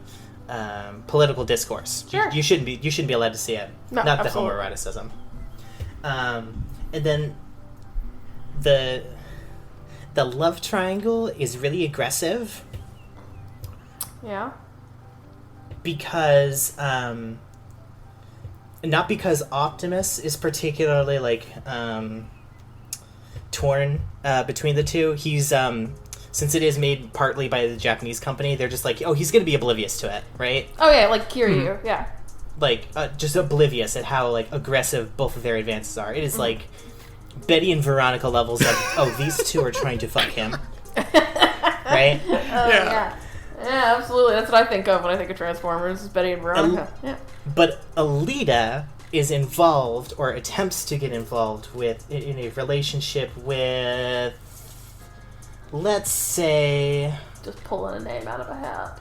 political discourse. Sure. You shouldn't be allowed to see it. No, Not absolutely. the homoeroticism. And then the love triangle is really aggressive Yeah. because not because Optimus is particularly like torn between the two. He's since it is made partly by the Japanese company, they're just like, oh, he's gonna be oblivious to it, right? Oh, yeah, like Kiryu, yeah. Like just oblivious at how like aggressive both of their advances are. It is like Betty and Veronica levels of, oh, these two are trying to fuck him, right? Yeah. Yeah, absolutely. That's what I think of when I think of Transformers, is Betty and Veronica. Yeah. But Alita is involved, or attempts to get involved with, in a relationship with, let's say... Just pulling a name out of a hat.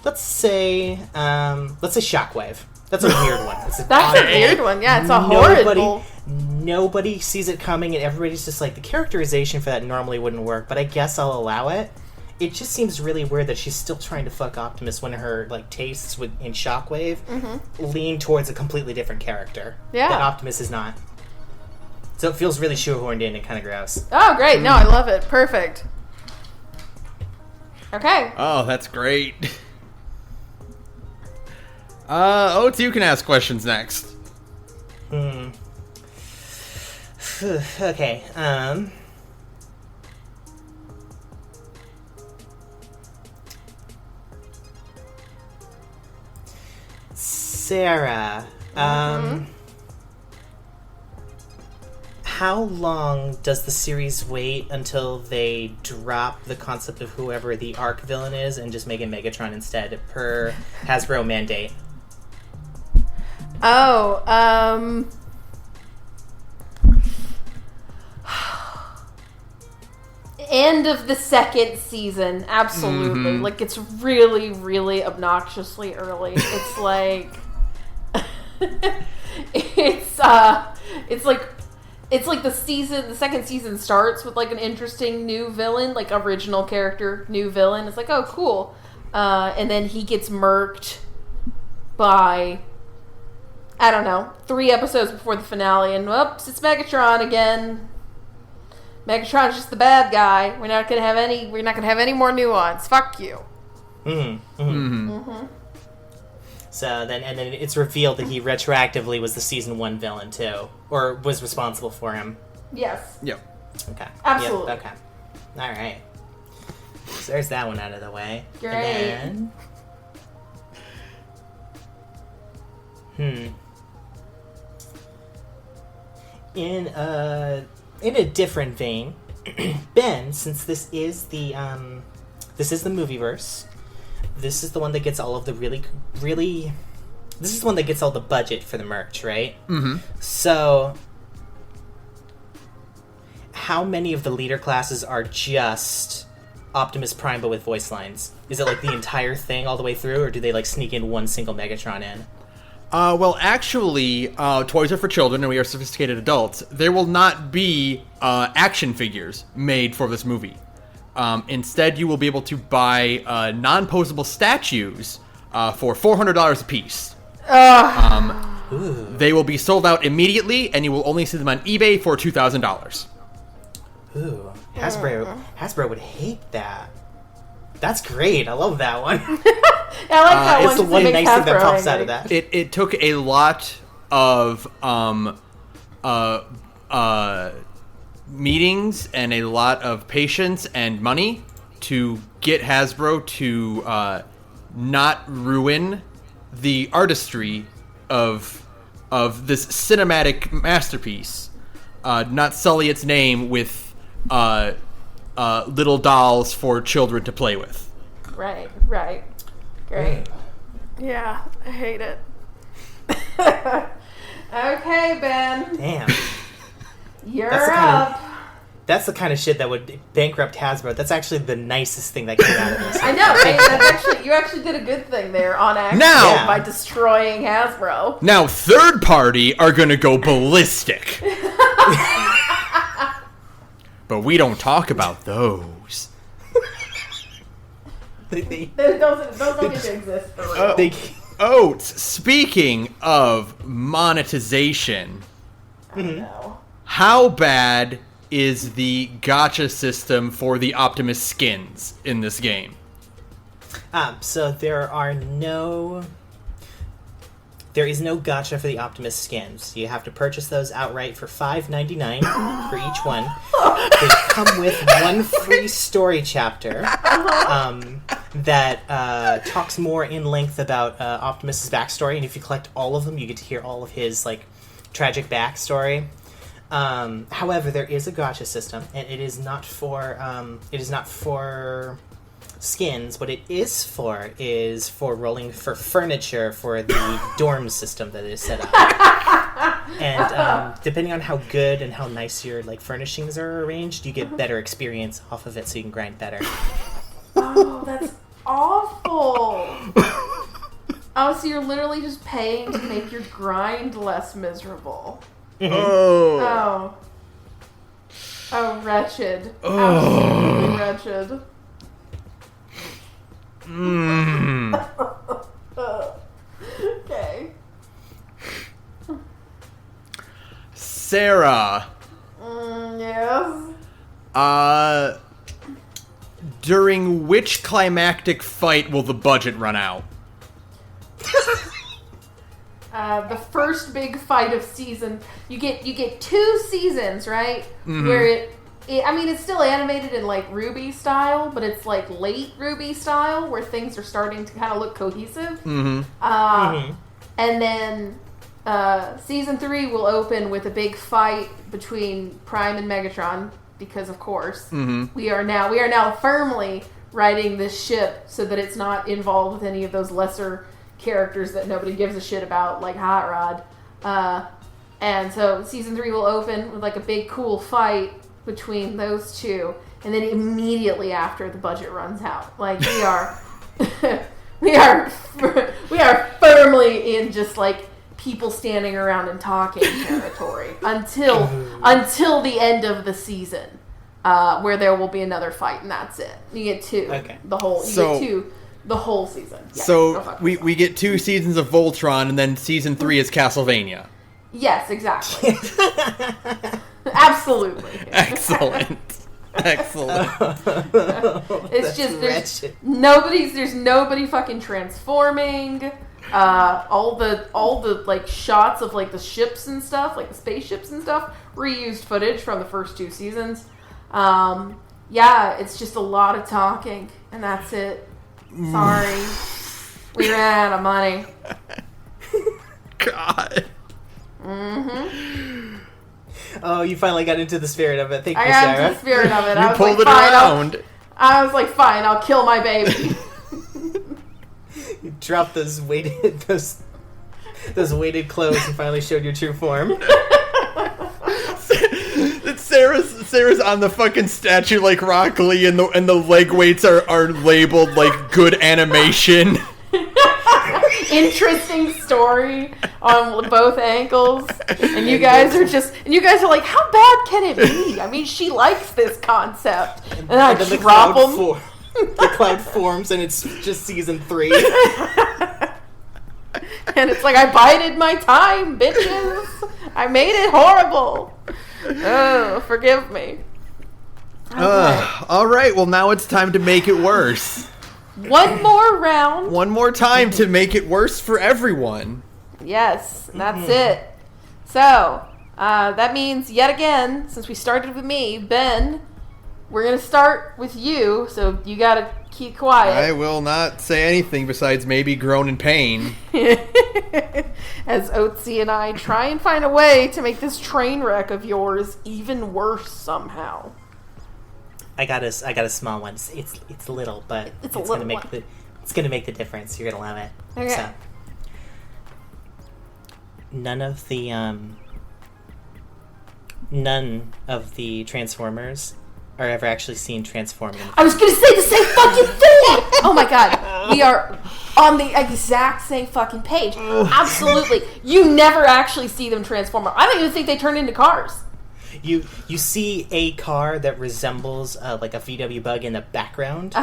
Let's say Shockwave. That's a weird one. It's That's a weird one. Yeah, it's a horrible... Nobody sees it coming, and everybody's just like, the characterization for that normally wouldn't work, but I guess I'll allow it. It just seems really weird that she's still trying to fuck Optimus when her like tastes in Shockwave lean towards a completely different character. Yeah. That Optimus is not. So it feels really shoehorned in and kind of gross. Oh, great. No, I love it. Perfect. Okay. Oh, that's great. Oates, you can ask questions next. Okay, Sara, how long does the series wait until they drop the concept of whoever the arc villain is and just make it Megatron instead, per Hasbro mandate? Oh, end of the second season, absolutely. Like, it's really, really obnoxiously early. It's like... it's like the second season starts with, like, an interesting new villain, like, original character, new villain. It's like, oh, cool. And then he gets murked by... I don't know, 3 episodes before the finale, and whoops, it's Megatron again. Megatron's just the bad guy. We're not gonna have any more nuance. Fuck you. So then it's revealed that he retroactively was the season 1 villain too, or was responsible for him. Yes. Yep. Okay. Absolutely. Yep, okay. All right. So there's that one out of the way. Great. And then, In a different vein, Ben, since this is the movieverse, this is the one that gets all of the this is the one that gets all the budget for the merch, right? Mm-hmm. So, how many of the leader classes are just Optimus Prime but with voice lines? Is it like the entire thing all the way through, or do they like sneak in one single Megatron in? Well, actually, toys are for children, and we are sophisticated adults. There will not be action figures made for this movie. Instead, you will be able to buy non-posable statues for $400 a piece. They will be sold out immediately, and you will only see them on eBay for $2,000. Ooh, Hasbro would hate that. That's great. I love that one. I like that one. It's the one nice thing that pops out of that. It took a lot of meetings and a lot of patience and money to get Hasbro to not ruin the artistry of this cinematic masterpiece, not sully its name with little dolls for children to play with. Right. Great. Yeah, I hate it. Okay, Ben. Damn. You're up. That's the kind of shit that would bankrupt Hasbro. That's actually the nicest thing that came out of this. I know, right? You actually did a good thing there on accident by destroying Hasbro. Now, third party are gonna go ballistic. But we don't talk about those. Those don't get to exist for real. Oats, speaking of monetization, I know. How bad is the gacha system for the Optimus skins in this game? So there is no gacha for the Optimus skins. You have to purchase those outright for $5.99 for each one. They come with one free story chapter that talks more in length about Optimus's backstory, and if you collect all of them, you get to hear all of his tragic backstory. However, there is a gacha system, and it is not for skins. What it is for rolling for furniture for the dorm system that is set up. And depending on how good and how nice your furnishings are arranged, you get better experience off of it, so you can grind better. Oh, that's awful. Oh, so you're literally just paying to make your grind less miserable. Mm-hmm. Oh. Oh, wretched. Absolutely wretched. Okay. Sara. Yes? During which climactic fight will the budget run out? The first big fight of season. You get 2 seasons, right? Mm-hmm. Where it's still animated in Ruby style, but it's late Ruby style where things are starting to kind of look cohesive. Mm-hmm. And then season 3 will open with a big fight between Prime and Megatron, because of course we are now firmly riding this ship so that it's not involved with any of those lesser characters that nobody gives a shit about, like Hot Rod. And so season 3 will open with a big cool fight between those two, and then immediately after the budget runs out. we are firmly in just people standing around and talking territory until the end of the season, where there will be another fight, and that's it. You get 2. Okay. The whole season. Yeah, so we get 2 seasons of Voltron, and then season 3 is Castlevania. Yes, exactly. Absolutely. Excellent. It's just there's nobody fucking transforming. All the shots of the ships and stuff, the spaceships and stuff, reused footage from the first 2 seasons. It's just a lot of talking, and that's it. Sorry. We ran out of money. God. Mm-hmm. Oh, you finally got into the spirit of it. Thank you, Sarah. Sarah. I got into the spirit of it. You pulled it around. I was fine, I'll kill my baby. You dropped those weighted clothes and finally showed your true form. Sarah's on the fucking statue like Rock Lee, and the leg weights are labeled good animation. Interesting story on both ankles, and you guys are like, how bad can it be? I mean, she likes this concept, and I drop them. The cloud forms, and it's just season 3. And it's I bided my time, bitches. I made it horrible. Oh, forgive me. All right, well, now it's time to make it worse. One more round. One more time to make it worse for everyone. Yes, and that's it. So, that means, yet again, since we started with me, Ben, we're going to start with you, so you got to keep quiet. I will not say anything besides maybe groan in pain. As Oatsy and I try and find a way to make this train wreck of yours even worse somehow. I got a small one. It's little, but it's gonna make the make the difference. You're gonna love it. Okay. So, none of the Transformers are ever actually seen transforming. I was gonna say the same fucking thing. Oh my god, we are on the exact same fucking page. Absolutely, you never actually see them transform. I don't even think they turn into cars. You see a car that resembles like a VW bug in the background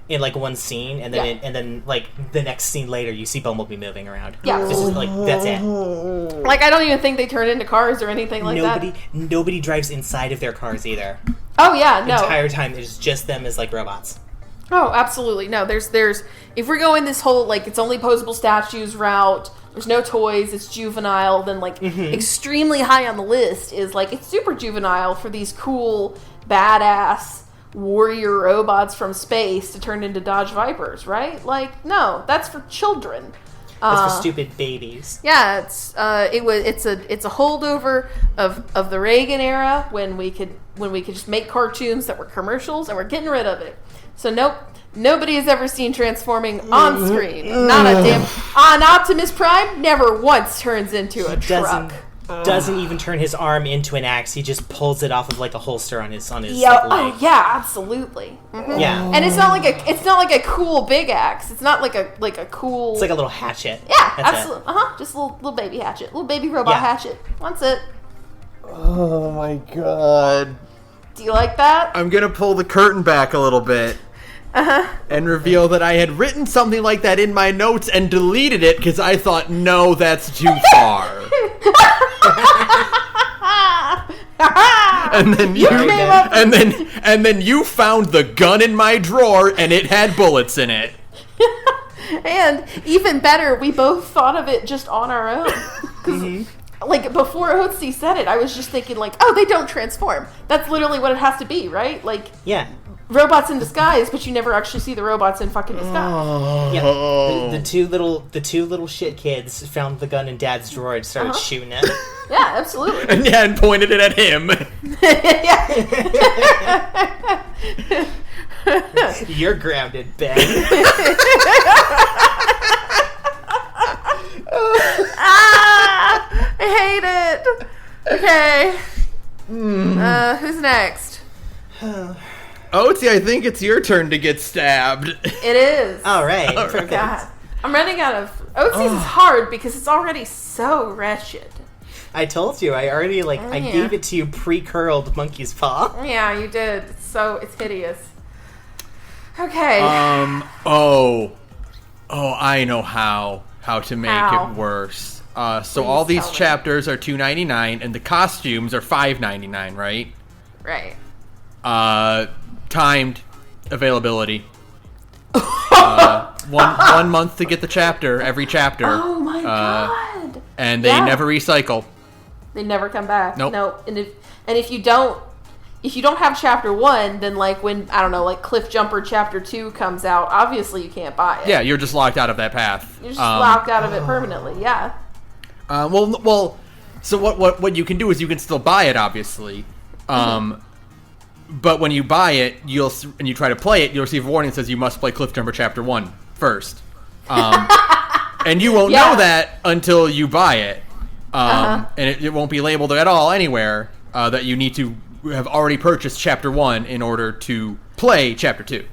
in like one scene, and then like the next scene later, you see Bumblebee moving around. Yeah, this is like that's it. Like I don't even think they turn into cars or anything like that. Nobody drives inside of their cars either. Oh yeah, no. The entire time it's just them as like robots. Oh, absolutely. No, there's if we're going this whole like it's only posable statues route, there's no toys, it's juvenile, then like extremely high on the list is like it's super juvenile for these cool badass warrior robots from space to turn into Dodge Vipers, right? Like no, that's for children. It's for stupid babies. Yeah, it's a holdover of the Reagan era when we could just make cartoons that were commercials, and we're getting rid of it. So nope, nobody has ever seen transforming on screen. Not a damn. On Optimus Prime, never once turns into a truck. Doesn't even turn his arm into an axe. He just pulls it off of like a holster on his leg. Oh yeah, absolutely. Mm-hmm. Yeah, and it's not like a cool big axe. It's not like a cool. It's like a little hatchet. Yeah, absolutely. Just a little baby hatchet, little baby robot hatchet. That's it. Oh my god. Do you like that? I'm gonna pull the curtain back a little bit. And reveal that I had written something like that in my notes and deleted it because I thought, no, that's too far. And then you found the gun in my drawer and it had bullets in it. And even better, we both thought of it just on our own. Like before Oatsy said it, I was just thinking like, oh, they don't transform. That's literally what it has to be, right? Like, yeah. Robots in disguise, but you never actually see the robots in fucking disguise. Yeah, the two little shit kids found the gun in Dad's drawer and started shooting it. Yeah, absolutely. And pointed it at him. You're grounded, Ben. I hate it. Okay. Who's next? Oatsy, I think it's your turn to get stabbed. It is. All right. Perfect. God. I'm running out of... Otsy's is hard because it's already so wretched. I told you. I already, I gave it to you pre-curled monkey's paw. Yeah, you did. It's hideous. Okay. I know how to make it worse. So all these chapters are $2.99 and the costumes are $5.99, right? Right. Timed availability. 1 month to get the chapter, every chapter. Oh my god! And they never recycle. They never come back. Nope. No. And if you don't have chapter 1, then like when I don't know, like Cliff Jumper chapter 2 comes out, obviously you can't buy it. Yeah, you're just locked out of that path. You're just locked out of it permanently. Yeah. So what you can do is you can still buy it, obviously. But when you buy it, and you try to play it, you'll receive a warning that says you must play Cliff Jumper Chapter 1 first. And you won't know that until you buy it. And it won't be labeled at all anywhere that you need to have already purchased Chapter 1 in order to play Chapter 2.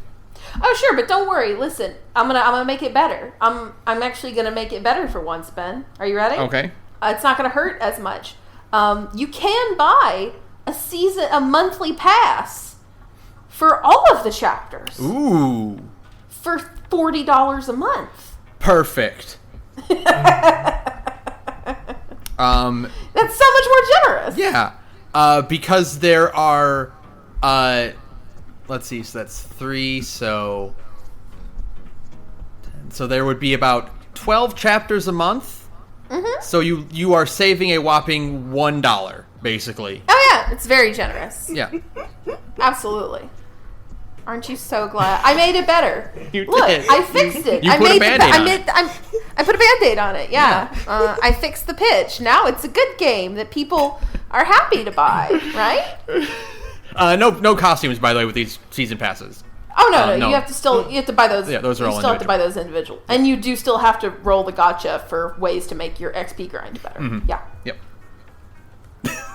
Oh, sure, but don't worry. Listen, I'm gonna make it better. I'm actually gonna make it better for once, Ben. Are you ready? Okay. It's not gonna hurt as much. You can buy a monthly pass for all of the chapters. Ooh. For $40 a month. Perfect. That's so much more generous. Yeah. Because there are let's see, so that's 3, so 10. So there would be about 12 chapters a month. Mm-hmm. So you are saving a whopping $1, basically. Oh yeah, it's very generous. Yeah. Absolutely. Aren't you so glad? I made it better. You Look, did. I fixed it. You I put a made Band-Aid on it. I put a Band-Aid on it, yeah. I fixed the pitch. Now it's a good game that people are happy to buy, right? No costumes, by the way, with these season passes. Oh no, no. You have to buy those. Yeah, those are you all still have to buy those individual, and you do still have to roll the gotcha for ways to make your XP grind better. Mm-hmm. Yeah. Yep.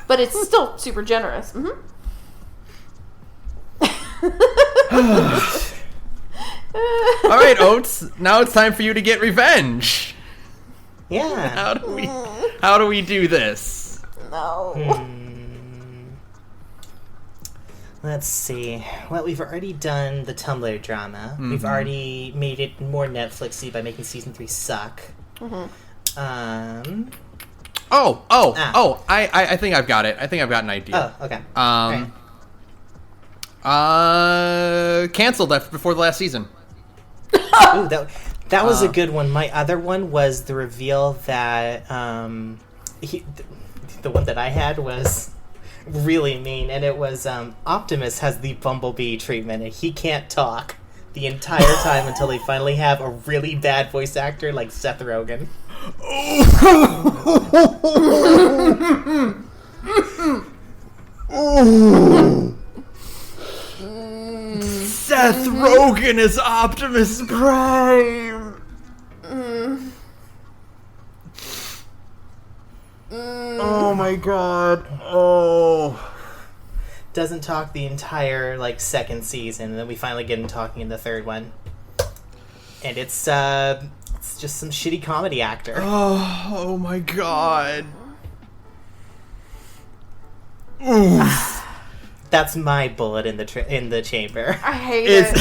But it's still super generous. Mm-hmm. All right, Oats. Now it's time for you to get revenge. Yeah. How do we do this? No. Let's see. Well, we've already done the Tumblr drama. Mm-hmm. We've already made it more Netflixy by making season 3 suck. Mm-hmm. I think I've got it. I think I've got an idea. Oh, okay. Canceled that before the last season. Ooh, that was a good one. My other one was the reveal that the one that I had was really mean, and it was Optimus has the Bumblebee treatment, and he can't talk the entire time until they finally have a really bad voice actor like Seth Rogen. Seth Rogen is Optimus Prime. Oh my god. Oh. Doesn't talk the entire second season, and then we finally get him talking in the third one. And it's just some shitty comedy actor. Oh my god. Oof. That's my bullet in the chamber. I hate it.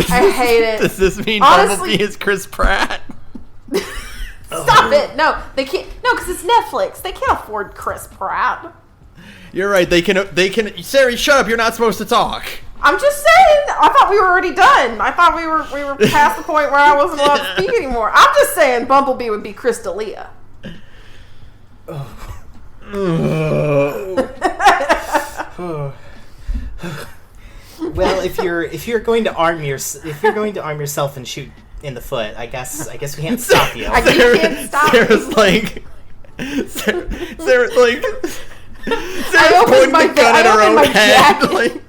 I hate it. Does this mean Honestly, Bumblebee is Chris Pratt? Stop it! No, they can't. No, because it's Netflix. They can't afford Chris Pratt. You're right. They can. Sari, shut up. You're not supposed to talk. I'm just saying. I thought we were already done. I thought we were past the point where I wasn't allowed to speak anymore. I'm just saying Bumblebee would be Chris D'Elia. Well, if you're going to arm yourself and shoot in the foot, I guess we can't stop you. Can't stop Sarah's like. Sarah's like. Sarah's pointing the gun at her own head.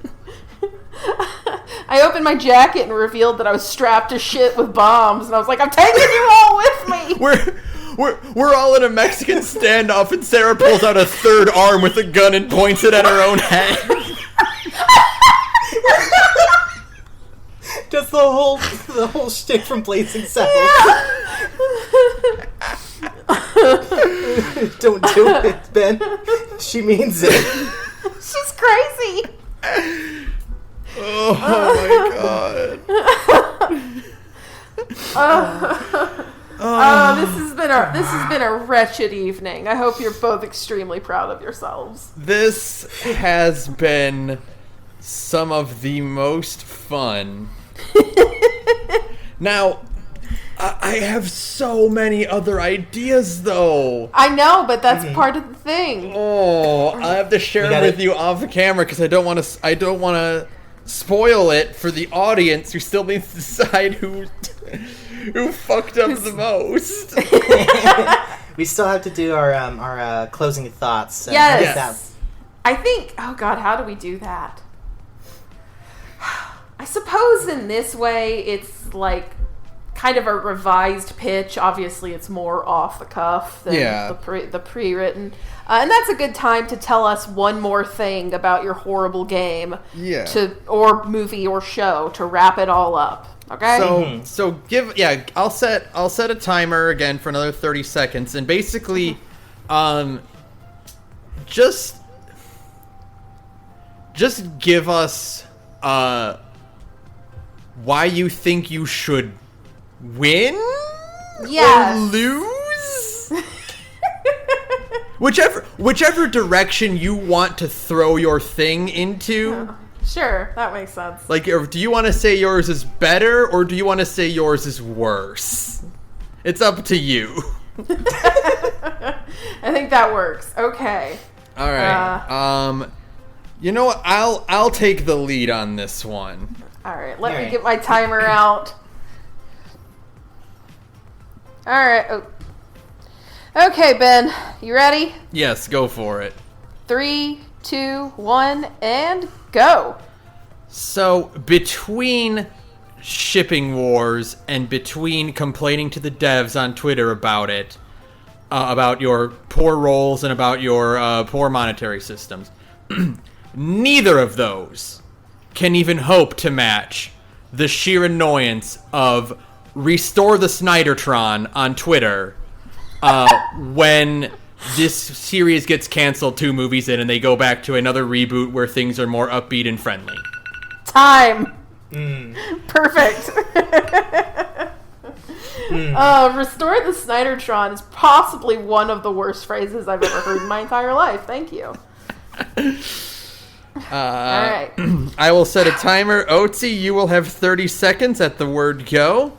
I opened my jacket and revealed that I was strapped to shit with bombs, and I was like, I'm taking you all with me! We're all in a Mexican standoff, and Sarah pulls out a third arm with a gun and points it at her own head. Just the whole shtick from Blazing Saddles. Yeah. Don't do it, Ben. She means it. She's crazy. Oh my god. This has been a wretched evening. I hope you're both extremely proud of yourselves. This has been some of the most fun. Now, I have so many other ideas, though. I know, but that's part of the thing. Oh, I have to share it with you off the camera because I don't want to spoil it for the audience who still needs to decide who fucked up the most. We still have to do our closing thoughts. Yes. I think. Oh God, how do we do that? I suppose in this way, it's like kind of a revised pitch. Obviously, it's more off the cuff than the pre-written. And that's a good time to tell us one more thing about your horrible game, or movie or show to wrap it all up. Okay. So I'll set a timer again for another 30 seconds, and basically, just give us why you think you should win or lose. Whichever direction you want to throw your thing into, Sure, that makes sense. Like, do you want to say yours is better, or do you want to say yours is worse? It's up to you. I think that works. Okay. All right. You know what? I'll take the lead on this one. All right. Let me get my timer out. All right. Oh. Okay, Ben. You ready? Yes, go for it. 3, 2, 1, and go. So, between shipping wars and between complaining to the devs on Twitter about it, about your poor rolls and about your poor monetary systems, neither of those can even hope to match the sheer annoyance of Restore the Snydertron on Twitter when this series gets canceled 2 movies in and they go back to another reboot where things are more upbeat and friendly. Time. Perfect. Restore the Snydertron is possibly one of the worst phrases I've ever heard in my entire life. Thank you. All right. I will set a timer. Oatsy, you will have 30 seconds at the word go.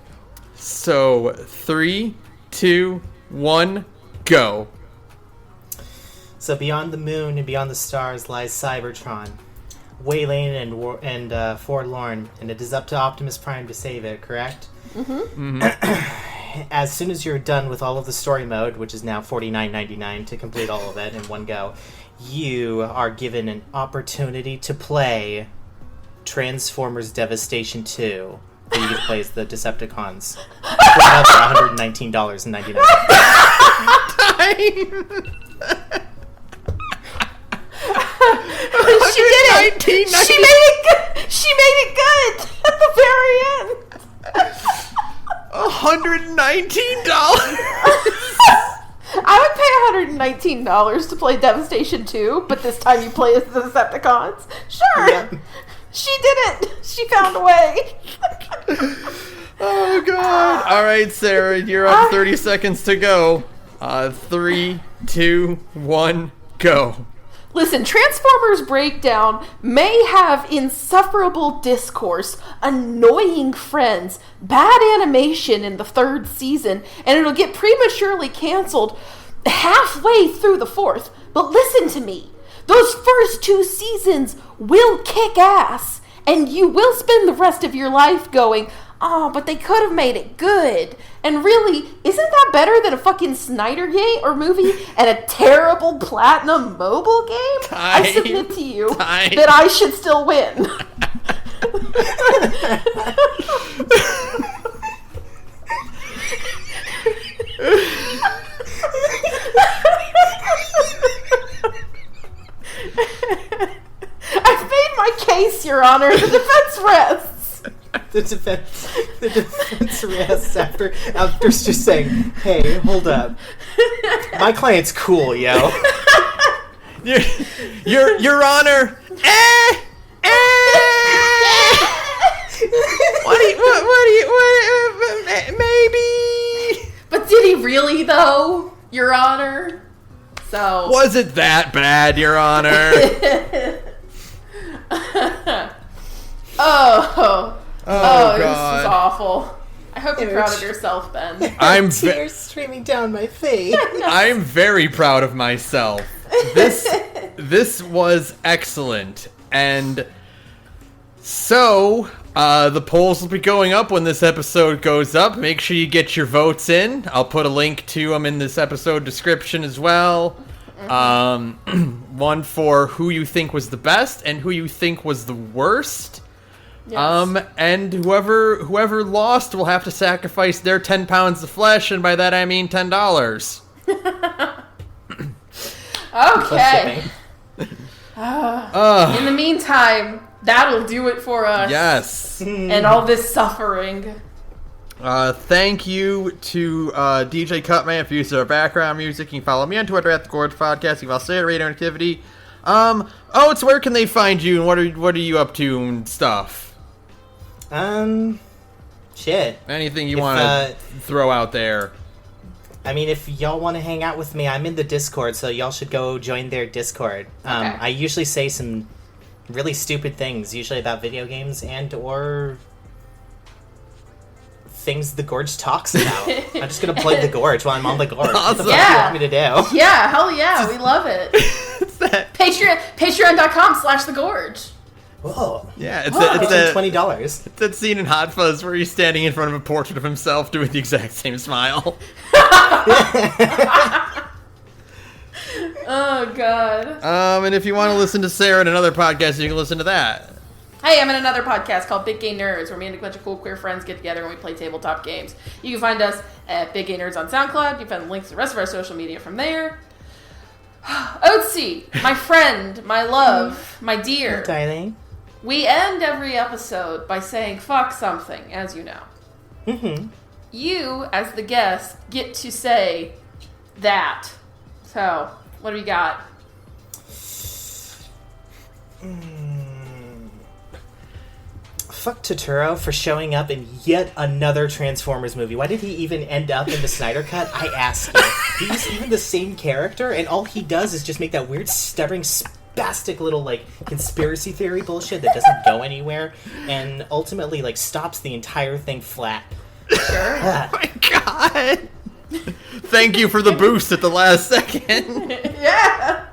So, 3, 2, 1, go. So beyond the moon and beyond the stars lies Cybertron, waylaid and forlorn, and it is up to Optimus Prime to save it, correct? Mm-hmm. As soon as you're done with all of the story mode, which is now $49.99 to complete all of it in one go, you are given an opportunity to play Transformers Devastation 2. That you get to play as the Decepticons for another $119.99. She did it! She made it good! She made it good at the very end! $119? I would pay $119 to play Devastation 2, but this time you play as the Decepticons. Sure! Yeah. She did it! She found a way! Oh, God. All right, Sarah, you're up 30 seconds to go. 3, 2, 1, go. Listen, Transformers Breakdown may have insufferable discourse, annoying friends, bad animation in the 3rd season, and it'll get prematurely canceled halfway through the 4th. But listen to me. Those first 2 seasons will kick ass, and you will spend the rest of your life going, oh, but they could have made it good. And really, isn't that better than a fucking Snydergate or movie and a terrible Platinum mobile game? I submit to you that I should still win. I've made my case, Your Honor. The defense rests. The defense rests after just saying, "Hey, hold up, my client's cool, yo." Your Honor. What maybe. But did he really, though, Your Honor? So was it that bad, Your Honor? Oh, this was awful. I hope you're proud of yourself, Ben. I'm tears streaming down my face. I'm very proud of myself. This was excellent. And so, the polls will be going up when this episode goes up. Make sure you get your votes in. I'll put a link to them in this episode description as well. Mm-hmm. One for who you think was the best and who you think was the worst. Yes. And whoever lost will have to sacrifice their 10 pounds of flesh, and by that I mean $10. Okay. In the meantime, that'll do it for us. Yes. And all this suffering. Thank you to DJ Cutman for use of our background music. You can follow me on Twitter at thegorgepodcast. You can follow Sara at radioinactivity. It's where can they find you, and what are you up to and stuff? Shit. Anything you want to throw out there? I mean, if y'all want to hang out with me, I'm in the Discord, so y'all should go join their Discord. Okay. I usually say some really stupid things, usually about video games and or things the Gorge talks about. I'm just gonna plug the Gorge while I'm on the Gorge. Awesome. What the fuck do you want me to do? Yeah, hell yeah, we love it. Patreon.com/thegorge. Whoa. Yeah, it's $20. It's that scene in Hot Fuzz where he's standing in front of a portrait of himself doing the exact same smile. Oh, God. And if you want to listen to Sarah in another podcast, you can listen to that. Hey, I'm in another podcast called Big Gay Nerds, where me and a bunch of cool queer friends get together and we play tabletop games. You can find us at Big Gay Nerds on SoundCloud. You can find the links to the rest of our social media from there. Oatsy, my friend, my love, my dear. Darling. We end every episode by saying fuck something, as you know. Mm-hmm. You, as the guest, get to say that. So, what do we got? Fuck Totoro for showing up in yet another Transformers movie. Why did he even end up in the Snyder Cut? I ask you. He's even the same character, and all he does is just make that weird, stuttering, spastic little, like, conspiracy theory bullshit that doesn't go anywhere, and ultimately, like, stops the entire thing flat. Sure. Oh my god! Thank you for the boost at the last second. Yeah!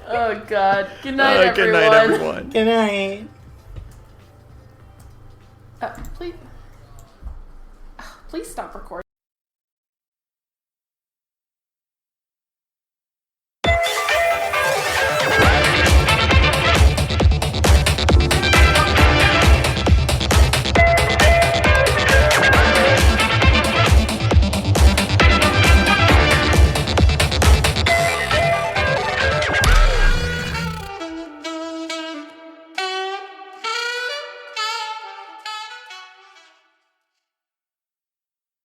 Oh, God. Good night, everyone. Good night, everyone. Good night. Please stop recording.